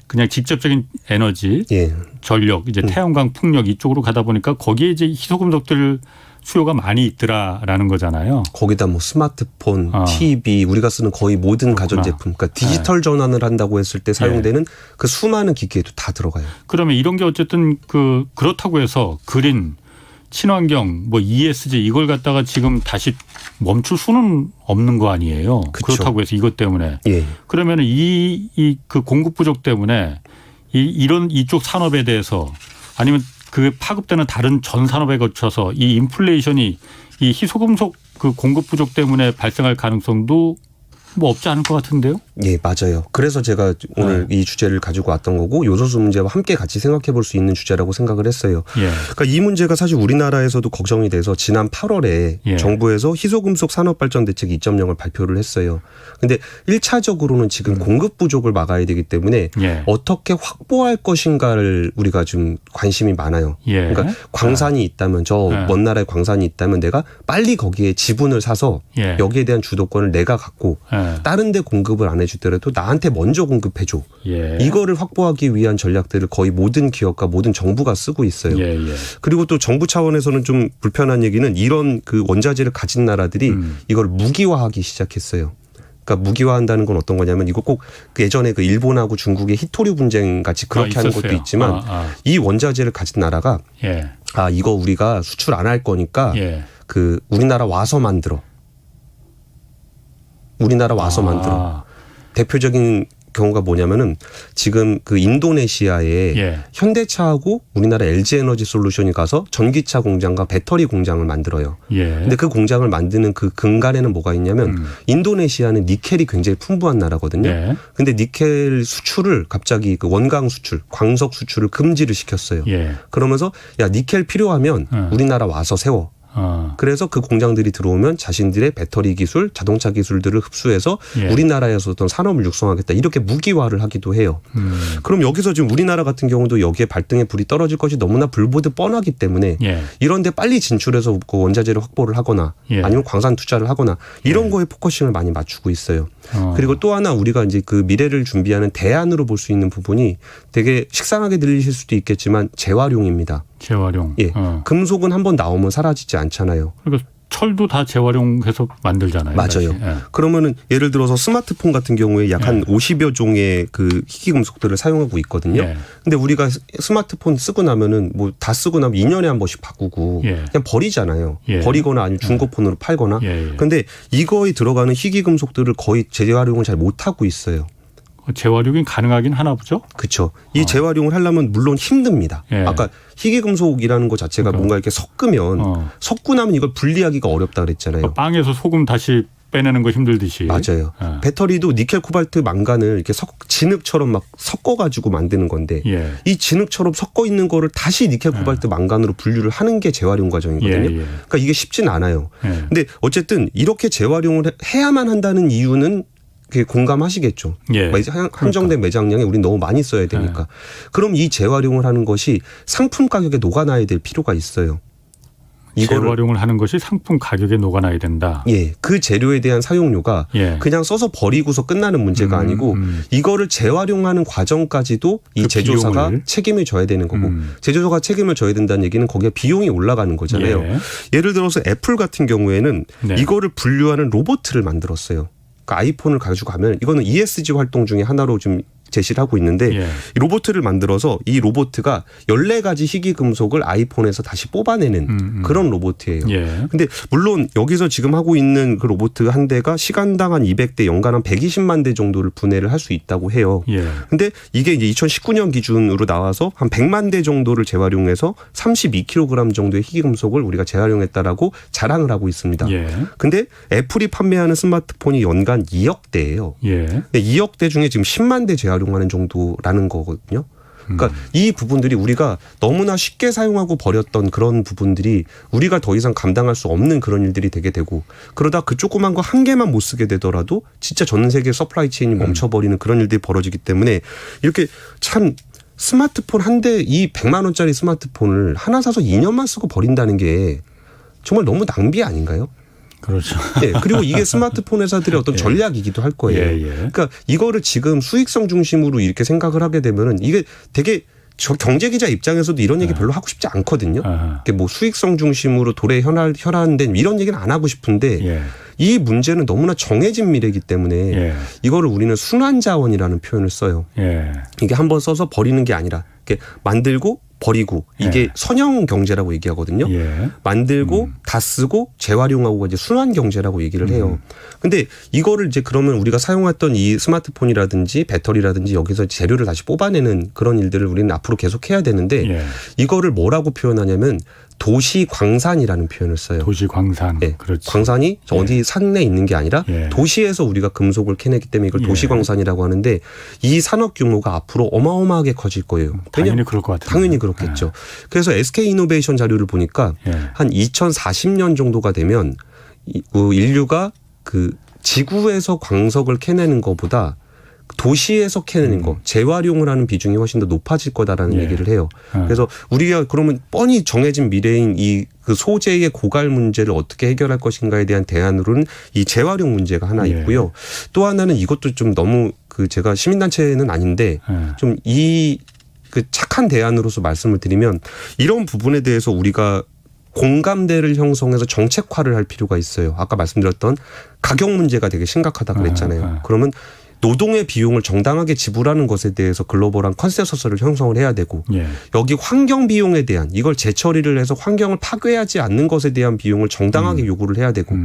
그냥 직접적인 에너지, 예. 전력, 이제 태양광, 풍력 이쪽으로 가다 보니까 거기에 이제 희소금속들 수요가 많이 있더라라는 거잖아요. 거기다 뭐 스마트폰, TV, 우리가 쓰는 거의 모든 가전제품, 그러니까 디지털 전환을 한다고 했을 때 사용되는 그 수많은 기기에도 다 들어가요. 그러면 이런 게 어쨌든 그렇다고 해서 그린, 친환경, 뭐 ESG 이걸 갖다가 지금 다시 멈출 수는 없는 거 아니에요. 그쵸. 그렇다고 해서 이것 때문에. 예. 그러면 그 공급 부족 때문에 이런 이쪽 산업에 대해서 아니면 그 파급되는 다른 전 산업에 거쳐서 이 인플레이션이 이 희소금속 그 공급 부족 때문에 발생할 가능성도 뭐 없지 않을 것 같은데요? 예, 맞아요. 그래서 제가 오늘 이 주제를 가지고 왔던 거고 요소수 문제와 함께 같이 생각해 볼 수 있는 주제라고 생각을 했어요. 예. 그러니까 이 문제가 사실 우리나라에서도 걱정이 돼서 지난 8월에 예. 정부에서 희소금속 산업발전대책 2.0을 발표를 했어요. 근데 1차적으로는 지금 공급 부족을 막아야 되기 때문에 예. 어떻게 확보할 것인가를 우리가 좀 관심이 많아요. 예. 그러니까 광산이 있다면 저 먼 나라에 광산이 있다면 내가 빨리 거기에 지분을 사서 예. 여기에 대한 주도권을 내가 갖고 다른 데 공급을 안 해주더라도 나한테 먼저 공급해줘. 예. 이거를 확보하기 위한 전략들을 거의 모든 기업과 모든 정부가 쓰고 있어요. 예. 예. 그리고 또 정부 차원에서는 좀 불편한 얘기는 이런 그 원자재를 가진 나라들이 이걸 무기화하기 시작했어요. 그러니까 무기화한다는 건 어떤 거냐면 이거 꼭 예전에 그 일본하고 중국의 히토류 분쟁 같이 그렇게 하는 것도 있지만 이 원자재를 가진 나라가 예. 이거 우리가 수출 안 할 거니까 예. 그 우리나라 와서 만들어. 대표적인 경우가 뭐냐면은 지금 그 인도네시아에 예. 현대차하고 우리나라 LG에너지 솔루션이 가서 전기차 공장과 배터리 공장을 만들어요. 예. 근데 그 공장을 만드는 그 근간에는 뭐가 있냐면 인도네시아는 니켈이 굉장히 풍부한 나라거든요. 예. 근데 니켈 수출을 갑자기 그 원광 수출, 광석 수출을 금지를 시켰어요. 예. 그러면서 야 니켈 필요하면 우리나라 와서 세워. 그래서 그 공장들이 들어오면 자신들의 배터리 기술, 자동차 기술들을 흡수해서 예. 우리나라에서 어떤 산업을 육성하겠다. 이렇게 무기화를 하기도 해요. 그럼 여기서 지금 우리나라 같은 경우도 여기에 발등에 불이 떨어질 것이 너무나 불보듯 뻔하기 때문에 예. 이런 데 빨리 진출해서 그 원자재를 확보를 하거나 예. 아니면 광산 투자를 하거나 이런 거에 포커싱을 많이 맞추고 있어요. 그리고 또 하나 우리가 이제 그 미래를 준비하는 대안으로 볼 수 있는 부분이 되게 식상하게 들리실 수도 있겠지만 재활용입니다. 재활용. 예. 금속은 한번 나오면 사라지지 않잖아요. 그러니까 철도 다 재활용해서 만들잖아요. 맞아요. 예. 그러면은 예를 들어서 스마트폰 같은 경우에 약 한 50여 종의 그 희귀 금속들을 사용하고 있거든요. 예. 근데 우리가 스마트폰 쓰고 나면은 뭐 다 쓰고 나면 2년에 한 번씩 바꾸고 예. 그냥 버리잖아요. 예. 버리거나 아니면 중고폰으로 팔거나. 예. 근데 이거에 들어가는 희귀 금속들을 거의 재활용을 잘 못하고 있어요. 재활용이 가능하긴 하나 보죠? 그렇죠. 이 재활용을 하려면 물론 힘듭니다. 예. 아까 희귀금속이라는 것 자체가 뭔가 이렇게 섞으면 섞고 나면 이걸 분리하기가 어렵다 그랬잖아요. 빵에서 소금 다시 빼내는 거 힘들듯이. 맞아요. 배터리도 니켈, 코발트, 망간을 이렇게 진흙처럼 막 섞어가지고 만드는 건데 예. 이 진흙처럼 섞어 있는 거를 다시 니켈, 코발트, 망간으로 분류를 하는 게 재활용 과정이거든요. 예. 그러니까 이게 쉽진 않아요. 예. 근데 어쨌든 이렇게 재활용을 해야만 한다는 이유는 그게 공감하시겠죠. 예. 한정된 매장량에 우린 너무 많이 써야 되니까. 그럼 이 재활용을 하는 것이 상품 가격에 녹아나야 될 필요가 있어요. 재활용을 하는 것이 상품 가격에 녹아나야 된다. 예, 그 재료에 대한 사용료가 예. 그냥 써서 버리고서 끝나는 문제가 아니고 이거를 재활용하는 과정까지도 이 그 제조사가 비용을. 책임을 져야 되는 거고 제조사가 책임을 져야 된다는 얘기는 거기에 비용이 올라가는 거잖아요. 예. 예를 들어서 애플 같은 경우에는 네. 이거를 분류하는 로봇을 만들었어요. 그러니까 아이폰을 가지고 가면 이거는 ESG 활동 중에 하나로 좀 제시를 하고 있는데 예. 이 로봇을 만들어서 이 로봇가 14가지 희귀 금속을 아이폰에서 다시 뽑아내는 그런 로봇이에요. 예. 근데 물론 여기서 지금 하고 있는 그 로봇 한 대가 시간당 한 200대, 연간 한 120만 대 정도를 분해를 할 수 있다고 해요. 예. 근데 이게 이제 2019년 기준으로 나와서 한 100만 대 정도를 재활용해서 32kg 정도의 희귀 금속을 우리가 재활용했다라고 자랑을 하고 있습니다. 예. 근데 애플이 판매하는 스마트폰이 연간 2억 대예요. 예. 근데 2억 대 중에 지금 10만 대 재활용하는 정도라는 거거든요. 그러니까 이 부분들이 우리가 너무나 쉽게 사용하고 버렸던 그런 부분들이 우리가 더 이상 감당할 수 없는 그런 일들이 되게 되고 그러다 그 조그만 거 한 개만 못 쓰게 되더라도 진짜 전 세계 서플라이 체인이 멈춰버리는 그런 일들이 벌어지기 때문에 이렇게 참 스마트폰 한 대 이 100만 원짜리 스마트폰을 하나 사서 2년만 쓰고 버린다는 게 정말 너무 낭비 아닌가요? 그렇죠. 예, 그리고 이게 스마트폰 회사들의 어떤 전략이기도 할 거예요. 예. 그러니까 이거를 지금 수익성 중심으로 이렇게 생각을 하게 되면은 이게 되게 저 경제 기자 입장에서도 이런 얘기 별로 하고 싶지 않거든요. 이게 뭐 수익성 중심으로 도래 혈안된 이런 얘기는 안 하고 싶은데 예. 이 문제는 너무나 정해진 미래이기 때문에 예. 이거를 우리는 순환자원이라는 표현을 써요. 예. 이게 한번 써서 버리는 게 아니라 이렇게 만들고 버리고 이게 예. 선형 경제라고 얘기하거든요. 예. 만들고 다 쓰고 재활용하고 이제 순환 경제라고 얘기를 해요. 근데 이거를 이제 그러면 우리가 사용했던 이 스마트폰이라든지 배터리라든지 여기서 재료를 다시 뽑아내는 그런 일들을 우리는 앞으로 계속 해야 되는데 예. 이거를 뭐라고 표현하냐면 도시 광산이라는 표현을 써요. 도시 광산. 네. 그렇지. 광산이 어디 산에 있는 게 아니라 예. 도시에서 우리가 금속을 캐내기 때문에 이걸 예. 도시 광산이라고 하는데 이 산업 규모가 앞으로 어마어마하게 커질 거예요. 당연히 그럴 것 같아요. 당연히 그렇겠죠. 그래서 SK 이노베이션 자료를 보니까 예. 한 2040년 정도가 되면 인류가 그 지구에서 광석을 캐내는 것보다 도시에서 캐내는 거, 재활용을 하는 비중이 훨씬 더 높아질 거다라는 예. 얘기를 해요. 그래서 우리가 그러면 뻔히 정해진 미래인 이 그 소재의 고갈 문제를 어떻게 해결할 것인가에 대한 대안으로는 이 재활용 문제가 하나 예. 있고요. 또 하나는 이것도 좀 너무 그 제가 시민단체는 아닌데 좀 이 그 착한 대안으로서 말씀을 드리면 이런 부분에 대해서 우리가 공감대를 형성해서 정책화를 할 필요가 있어요. 아까 말씀드렸던 가격 문제가 되게 심각하다 그랬잖아요. 그러면 노동의 비용을 정당하게 지불하는 것에 대해서 글로벌한 컨센서스를 형성을 해야 되고 예. 여기 환경 비용에 대한 이걸 재처리를 해서 환경을 파괴하지 않는 것에 대한 비용을 정당하게 요구를 해야 되고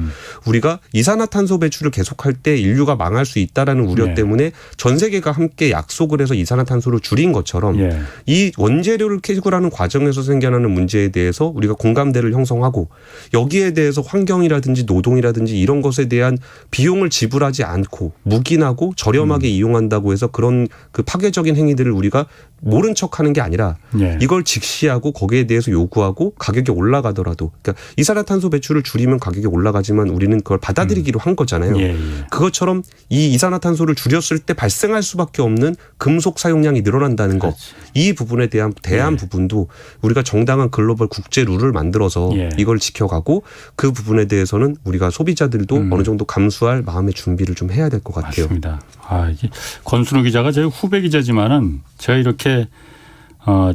우리가 이산화탄소 배출을 계속할 때 인류가 망할 수 있다라는 우려 예. 때문에 전 세계가 함께 약속을 해서 이산화탄소를 줄인 것처럼 예. 이 원재료를 채굴하는 과정에서 생겨나는 문제에 대해서 우리가 공감대를 형성하고 여기에 대해서 환경이라든지 노동이라든지 이런 것에 대한 비용을 지불하지 않고 묵인하고 저렴하게 이용한다고 해서 그런 그 파괴적인 행위들을 우리가 모른 척하는 게 아니라 예. 이걸 직시하고 거기에 대해서 요구하고 가격이 올라가더라도 그러니까 이산화탄소 배출을 줄이면 가격이 올라가지만 우리는 그걸 받아들이기로 한 거잖아요. 예, 예. 그것처럼 이 이산화탄소를 줄였을 때 발생할 수밖에 없는 금속 사용량이 늘어난다는 것. 이 부분에 대한 예. 부분도 우리가 정당한 글로벌 국제 룰을 만들어서 예. 이걸 지켜가고 그 부분에 대해서는 우리가 소비자들도 어느 정도 감수할 마음의 준비를 좀 해야 될 것 같아요. 맞습니다. 이게 권순우 기자가 제 후배 기자지만은 제가 이렇게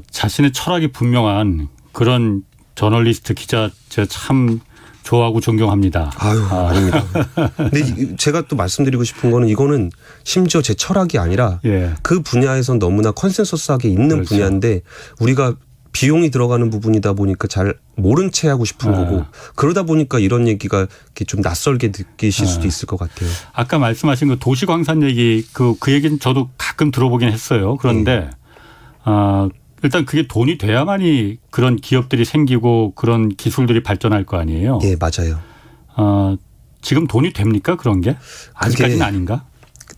자신의 철학이 분명한 그런 저널리스트 기자 제가 참 좋아하고 존경합니다. 아닙니다. 근데 제가 또 말씀드리고 싶은 거는 이거는 심지어 제 철학이 아니라 예. 그 분야에선 너무나 컨센서스하게 있는 그렇죠. 분야인데 우리가 비용이 들어가는 부분이다 보니까 잘 모른 채 하고 싶은 거고 그러다 보니까 이런 얘기가 이렇게 좀 낯설게 느끼실 수도 있을 것 같아요. 아까 말씀하신 그 도시광산 얘기 그 얘기는 저도 가끔 들어보긴 했어요. 그런데 일단 그게 돈이 돼야만이 그런 기업들이 생기고 그런 기술들이 발전할 거 아니에요. 예, 맞아요. 지금 돈이 됩니까 그런 게? 아직까지는 아닌가?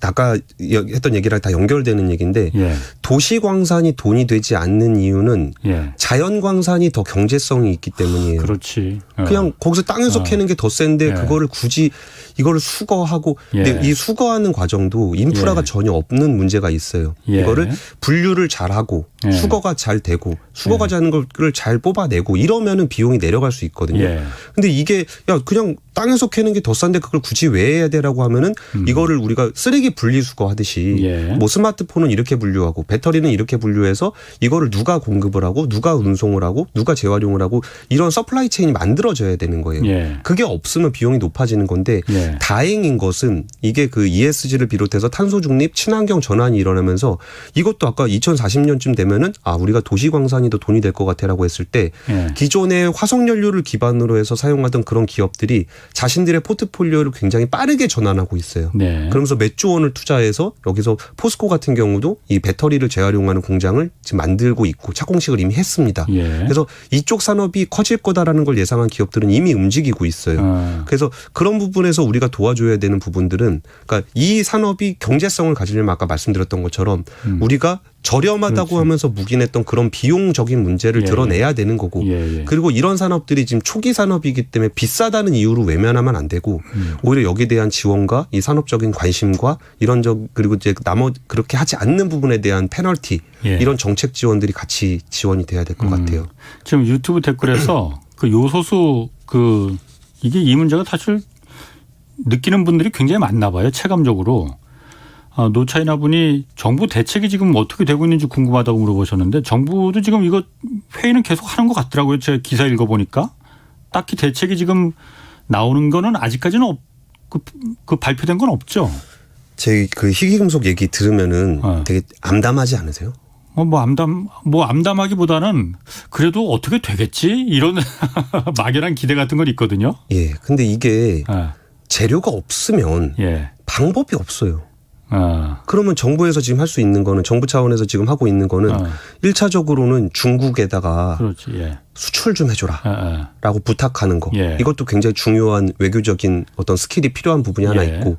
아까 했던 얘기랑 다 연결되는 얘기인데 예. 도시광산이 돈이 되지 않는 이유는 예. 자연광산이 더 경제성이 있기 때문이에요. 그렇지. 그냥 거기서 땅에서 캐는 게 더 센데 예. 그거를 굳이 이거를 수거하고 예. 근데 이 수거하는 과정도 인프라가 예. 전혀 없는 문제가 있어요. 예. 이거를 분류를 잘하고 예. 수거가 잘 되고 수거가 하는 걸 잘 뽑아내고 이러면은 비용이 내려갈 수 있거든요. 예. 근데 이게 야 그냥 땅에서 캐는 게 더 싼데 그걸 굳이 왜 해야 되라고 하면은 이거를 우리가 쓰레기 분리수거 하듯이 예. 뭐 스마트폰은 이렇게 분류하고 배터리는 이렇게 분류해서 이거를 누가 공급을 하고 누가 운송을 하고 누가 재활용을 하고 이런 서플라이 체인이 만들어져야 되는 거예요. 예. 그게 없으면 비용이 높아지는 건데 예. 다행인 것은 이게 그 ESG를 비롯해서 탄소 중립 친환경 전환이 일어나면서 이것도 아까 2040년쯤 되면은 우리가 도시광산이 더 돈이 될 것 같아라고 했을 때 예. 기존의 화석연료를 기반으로 해서 사용하던 그런 기업들이 자신들의 포트폴리오를 굉장히 빠르게 전환하고 있어요. 네. 그러면서 몇 조 원을 투자해서 여기서 포스코 같은 경우도 이 배터리를 재활용하는 공장을 지금 만들고 있고 착공식을 이미 했습니다. 예. 그래서 이쪽 산업이 커질 거다라는 걸 예상한 기업들은 이미 움직이고 있어요. 그래서 그런 부분에서 우리가 도와줘야 되는 부분들은 그러니까 이 산업이 경제성을 가지려면 아까 말씀드렸던 것처럼 우리가 저렴하다고 그렇지. 하면서 묵인했던 그런 비용적인 문제를 예. 드러내야 되는 거고 예. 그리고 이런 산업들이 지금 초기 산업이기 때문에 비싸다는 이유로 외면하면 안 되고 오히려 여기에 대한 지원과 이 산업적인 관심과 이런 그리고 이제 그렇게 하지 않는 부분에 대한 페널티 예. 이런 정책 지원들이 같이 지원이 돼야 될 것 같아요. 지금 유튜브 댓글에서 그 요소수 이게 이 문제가 사실 느끼는 분들이 굉장히 많나 봐요. 체감적으로. 노차이나 분이 정부 대책이 지금 어떻게 되고 있는지 궁금하다고 물어보셨는데 정부도 지금 이거 회의는 계속 하는 것 같더라고요. 제가 기사 읽어보니까. 딱히 대책이 지금 나오는 거는 아직까지는 그 발표된 건 없죠. 제 그 희귀금속 얘기 들으면은 되게 암담하지 않으세요? 암담하기보다는 그래도 어떻게 되겠지? 이런 막연한 기대 같은 건 있거든요. 예. 근데 이게 예. 재료가 없으면 예. 방법이 없어요. 그러면 정부에서 지금 할 수 있는 거는 정부 차원에서 지금 하고 있는 거는 1차적으로는 중국에다가 그렇지. 예. 수출 좀 해줘라 라고 부탁하는 거. 예. 이것도 굉장히 중요한 외교적인 어떤 스킬이 필요한 부분이 하나 예. 있고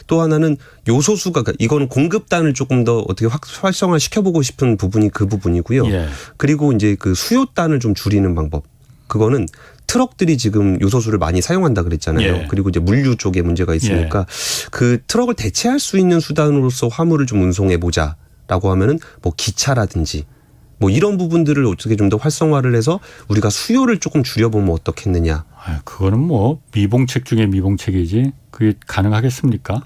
또 하나는 요소수가 그러니까 이거는 공급단을 조금 더 어떻게 활성화 시켜보고 싶은 부분이 그 부분이고요. 예. 그리고 이제 그 수요단을 좀 줄이는 방법. 그거는 트럭들이 지금 요소수를 많이 사용한다 그랬잖아요. 예. 그리고 이제 물류 쪽에 문제가 있으니까 그 트럭을 대체할 수 있는 수단으로서 화물을 좀 운송해 보자라고 하면은 뭐 기차라든지 뭐 이런 부분들을 어떻게 좀 더 활성화를 해서 우리가 수요를 조금 줄여보면 어떻겠느냐. 그거는 뭐 미봉책 중에 미봉책이지 그게 가능하겠습니까?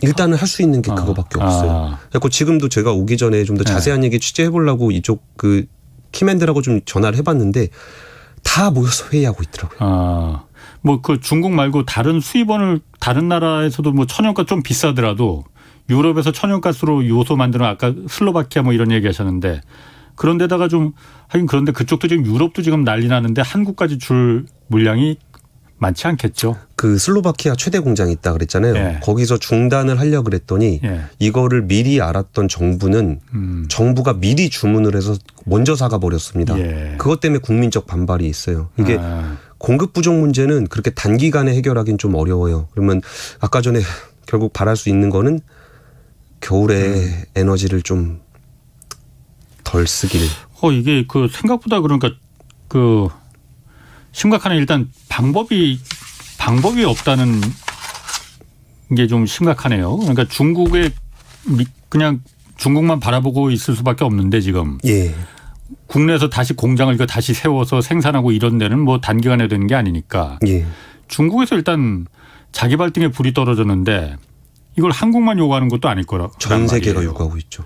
일단은 할 수 있는 게 그거밖에 없어요. 그래서 지금도 제가 오기 전에 좀 더 자세한 얘기 취재해 보려고 이쪽 그 키맨들하고 좀 전화를 해봤는데 다 모여서 회의하고 있더라고요. 뭐 그 중국 말고 다른 수입원을 다른 나라에서도 뭐 천연가스 좀 비싸더라도 유럽에서 천연가스로 요소 만드는 아까 슬로바키아 뭐 이런 얘기 하셨는데 그런 데다가 좀 하긴 그런데 그쪽도 지금 유럽도 지금 난리 나는데 한국까지 줄 물량이 많지 않겠죠. 그 슬로바키아 최대 공장이 있다 그랬잖아요. 예. 거기서 중단을 하려고 그랬더니 이거를 미리 알았던 정부는 정부가 미리 주문을 해서 먼저 사가 버렸습니다. 그것 때문에 국민적 반발이 있어요. 이게 공급 부족 문제는 그렇게 단기간에 해결하기는 좀 어려워요. 그러면 아까 전에 결국 바랄 수 있는 거는 겨울에 에너지를 좀 덜 쓰길. 이게 그 생각보다 그러니까 그 심각하네. 일단 방법이 없다는 게 좀 심각하네요. 그러니까 중국에 그냥 중국만 바라보고 있을 수밖에 없는데 지금. 예. 국내에서 다시 공장을 이거 다시 세워서 생산하고 이런 데는 뭐 단기간에 되는 게 아니니까. 예. 중국에서 일단 자기 발등에 불이 떨어졌는데 이걸 한국만 요구하는 것도 아닐 거라. 전 세계가 요구하고 있죠.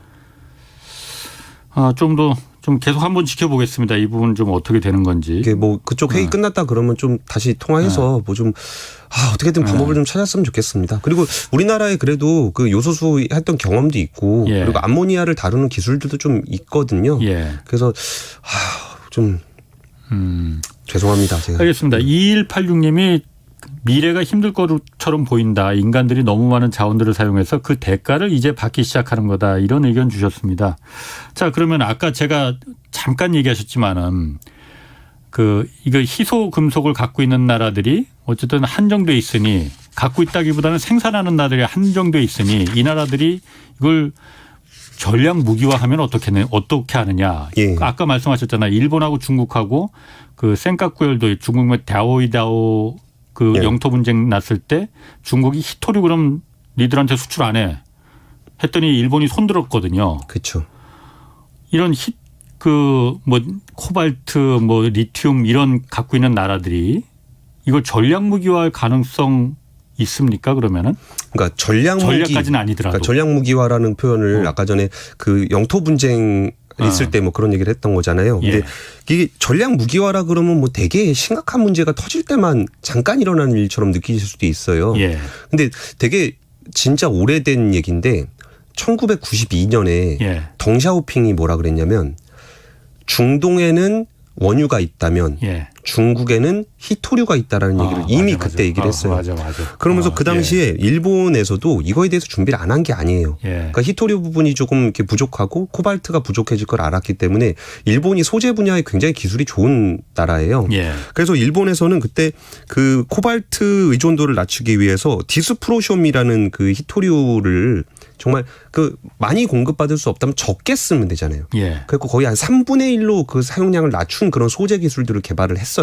좀 계속 한번 지켜보겠습니다. 이 부분 좀 어떻게 되는 건지. 이게 뭐 그쪽 회의 끝났다 그러면 좀 다시 통화해서 뭐 좀 어떻게든 방법을 좀 찾았으면 좋겠습니다. 그리고 우리나라에 그래도 그 요소수 했던 경험도 있고 예. 그리고 암모니아를 다루는 기술들도 좀 있거든요. 예. 그래서 좀 죄송합니다. 제가. 알겠습니다. 2186님이 미래가 힘들 것처럼 보인다. 인간들이 너무 많은 자원들을 사용해서 그 대가를 이제 받기 시작하는 거다. 이런 의견 주셨습니다. 자, 그러면 아까 제가 잠깐 얘기하셨지만은 이거 희소 금속을 갖고 있는 나라들이 어쨌든 한정돼 있으니 갖고 있다기보다는 생산하는 나라들이 한정돼 있으니 이 나라들이 이걸 전략 무기화하면 어떻게 하느냐. 예. 아까 말씀하셨잖아요. 일본하고 중국하고 그 센카쿠열도 중국의 다오이다오 예. 영토 분쟁 났을 때 중국이 히토류 그럼 니들한테 수출 안 해. 했더니 일본이 손들었거든요. 그렇죠. 이런 코발트, 리튬 이런 갖고 있는 나라들이 이걸 전략 무기화할 가능성 있습니까? 그러면은? 그러니까 전략까지는 아니더라도. 그러니까 전략 무기화라는 표현을 아까 전에 그 영토 분쟁 있을 때 뭐 그런 얘기를 했던 거잖아요. 근데 이게 전략 무기화라 그러면 뭐 되게 심각한 문제가 터질 때만 잠깐 일어나는 일처럼 느끼실 수도 있어요. 예. 근데 되게 진짜 오래된 얘기인데 1992년에 예. 덩샤오핑이 뭐라 그랬냐면 중동에는 원유가 있다면 예. 중국에는 히토류가 있다라는 얘기를 이미 맞아. 그때 얘기를 했어요. 맞아. 그러면서 그 당시에 일본에서도 이거에 대해서 준비를 안 한 게 아니에요. 예. 그러니까 히토류 부분이 조금 이렇게 부족하고 코발트가 부족해질 걸 알았기 때문에 일본이 소재 분야에 굉장히 기술이 좋은 나라예요. 예. 그래서 일본에서는 그때 그 코발트 의존도를 낮추기 위해서 디스프로숑이라는 그 히토류를 정말 그 많이 공급받을 수 없다면 적게 쓰면 되잖아요. 예. 그래서 거의 한 3분의 1로 그 사용량을 낮춘 그런 소재 기술들을 개발을 했어요.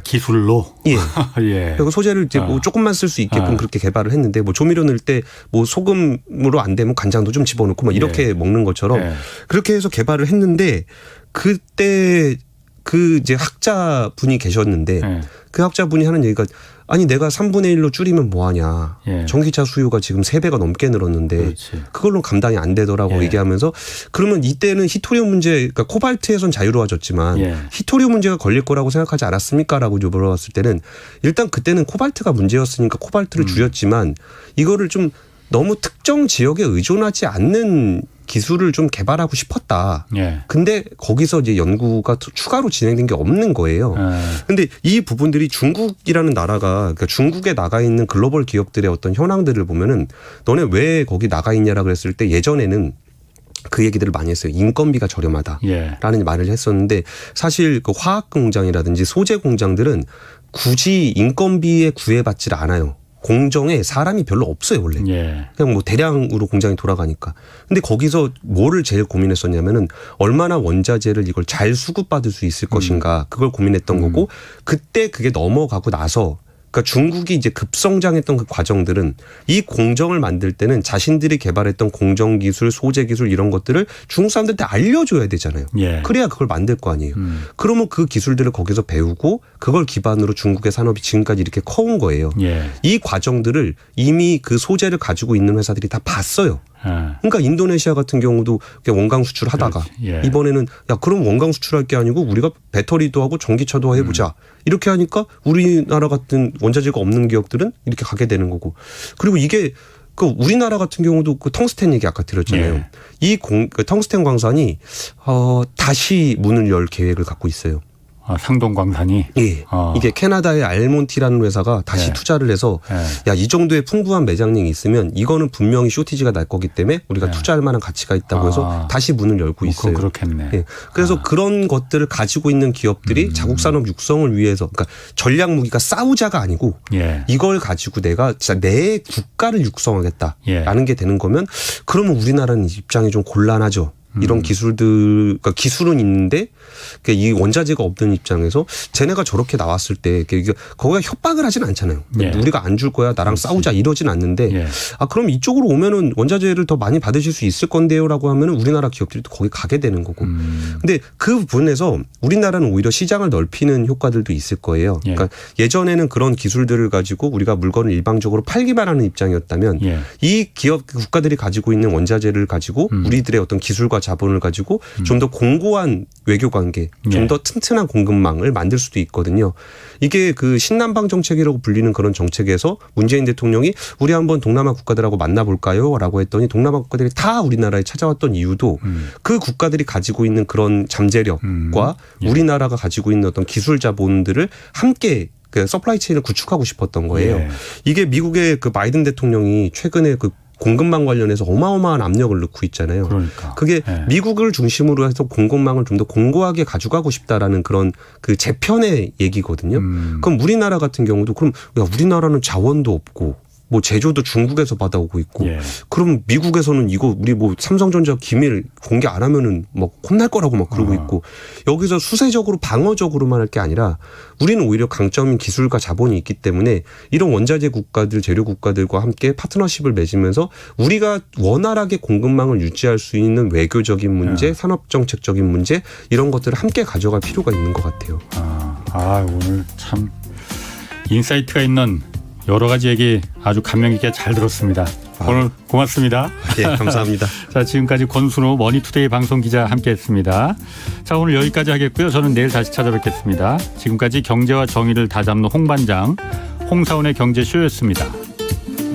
기술로? 예. 예. 그리고 소재를 이제 뭐 조금만 쓸 수 있게끔 그렇게 개발을 했는데 뭐 조미료 넣을 때 뭐 소금으로 안 되면 간장도 좀 집어넣고 뭐 이렇게 먹는 것처럼 그렇게 해서 개발을 했는데 그때 그 이제 학자분이 계셨는데 그 학자분이 하는 얘기가 아니 내가 3분의 1로 줄이면 뭐하냐. 전기차 수요가 지금 3배가 넘게 늘었는데 그렇지. 그걸로 감당이 안 되더라고 얘기하면서 그러면 이때는 히토리움 문제 그러니까 코발트에선 자유로워졌지만 히토리움 문제가 걸릴 거라고 생각하지 않았습니까? 라고 물어봤을 때는 일단 그때는 코발트가 문제였으니까 코발트를 줄였지만 이거를 좀 너무 특정 지역에 의존하지 않는 기술을 좀 개발하고 싶었다. 근데 거기서 이제 연구가 추가로 진행된 게 없는 거예요. 근데 이 부분들이 중국이라는 나라가 그러니까 중국에 나가 있는 글로벌 기업들의 어떤 현황들을 보면은 너네 왜 거기 나가 있냐라 그랬을 때 예전에는 그 얘기들을 많이 했어요. 인건비가 저렴하다라는 말을 했었는데 사실 그 화학 공장이라든지 소재 공장들은 굳이 인건비에 구애받지를 않아요. 공정에 사람이 별로 없어요, 원래. 그냥 뭐 대량으로 공장이 돌아가니까. 근데 거기서 뭐를 제일 고민했었냐면은 얼마나 원자재를 이걸 잘 수급받을 수 있을 것인가 그걸 고민했던 거고 그때 그게 넘어가고 나서 그러니까 중국이 이제 급성장했던 그 과정들은 이 공정을 만들 때는 자신들이 개발했던 공정 기술, 소재 기술 이런 것들을 중국 사람들한테 알려줘야 되잖아요. 그래야 그걸 만들 거 아니에요. 그러면 그 기술들을 거기서 배우고 그걸 기반으로 중국의 산업이 지금까지 이렇게 커온 거예요. 이 과정들을 이미 그 소재를 가지고 있는 회사들이 다 봤어요. 그러니까 인도네시아 같은 경우도 원강 수출하다가 이번에는 야 그럼 원강 수출할 게 아니고 우리가 배터리도 하고 전기차도 해보자. 이렇게 하니까 우리나라 같은 원자재가 없는 기업들은 이렇게 가게 되는 거고. 그리고 이게 그 우리나라 같은 경우도 그 텅스텐 얘기 아까 드렸잖아요. 이 그 텅스텐 광산이 다시 문을 열 계획을 갖고 있어요. 상동광산이. 예. 이게 캐나다의 알몬티라는 회사가 다시 예. 투자를 해서 예. 야, 이 정도의 풍부한 매장량이 있으면 이거는 분명히 쇼티지가 날 거기 때문에 우리가 예. 투자할 만한 가치가 있다고 해서 다시 문을 열고 있어요. 그건 그렇겠네. 예. 그래서 그런 것들을 가지고 있는 기업들이 자국 산업 육성을 위해서, 그러니까 전략 무기가 싸우자가 아니고 예. 이걸 가지고 내가 진짜 내 국가를 육성하겠다라는 예. 게 되는 거면 그러면 우리나라는 입장이 좀 곤란하죠. 이런 기술들, 그러니까 기술은 있는데 이 원자재가 없는 입장에서 쟤네가 저렇게 나왔을 때 거기가 협박을 하진 않잖아요. 예. 우리가 안 줄 거야, 나랑 싸우자 이러진 않는데 예. 그럼 이쪽으로 오면은 원자재를 더 많이 받으실 수 있을 건데요라고 하면은 우리나라 기업들이 또 거기 가게 되는 거고. 근데 그 부분에서 우리나라는 오히려 시장을 넓히는 효과들도 있을 거예요. 예. 그러니까 예전에는 그런 기술들을 가지고 우리가 물건을 일방적으로 팔기만 하는 입장이었다면 예. 이 기업 국가들이 가지고 있는 원자재를 가지고 우리들의 어떤 기술과 자본을 가지고 좀 더 공고한 외교 관계, 좀 예. 더 튼튼한 공급망을 만들 수도 있거든요. 이게 그 신남방 정책이라고 불리는 그런 정책에서 문재인 대통령이 우리 한번 동남아 국가들하고 만나볼까요?라고 했더니 동남아 국가들이 다 우리나라에 찾아왔던 이유도 그 국가들이 가지고 있는 그런 잠재력과 예. 우리나라가 가지고 있는 어떤 기술 자본들을 함께 그 서플라이 체인을 구축하고 싶었던 거예요. 예. 이게 미국의 그 바이든 대통령이 최근에 그 공급망 관련해서 어마어마한 압력을 넣고 있잖아요. 그러니까. 그게 예. 미국을 중심으로 해서 공급망을 좀 더 공고하게 가져가고 싶다라는 그런 그 재편의 얘기거든요. 그럼 우리나라 같은 경우도 그럼 야, 우리나라는 자원도 없고 뭐 제조도 중국에서 받아오고 있고 예. 그럼 미국에서는 이거 우리 뭐 삼성전자 기밀 공개 안 하면은 막 혼날 거라고 막 그러고 있고 여기서 수세적으로 방어적으로만 할 게 아니라 우리는 오히려 강점인 기술과 자본이 있기 때문에 이런 원자재 국가들 재료 국가들과 함께 파트너십을 맺으면서 우리가 원활하게 공급망을 유지할 수 있는 외교적인 문제, 산업정책적인 문제 이런 것들을 함께 가져갈 필요가 있는 것 같아요. 오늘 참 인사이트가 있는 여러 가지 얘기 아주 감명 깊게 잘 들었습니다. 오늘 고맙습니다. 예, 감사합니다. 자, 지금까지 권순호 머니투데이 방송 기자 함께했습니다. 자, 오늘 여기까지 하겠고요. 저는 내일 다시 찾아뵙겠습니다. 지금까지 경제와 정의를 다잡는 홍반장 홍사원의 경제쇼였습니다.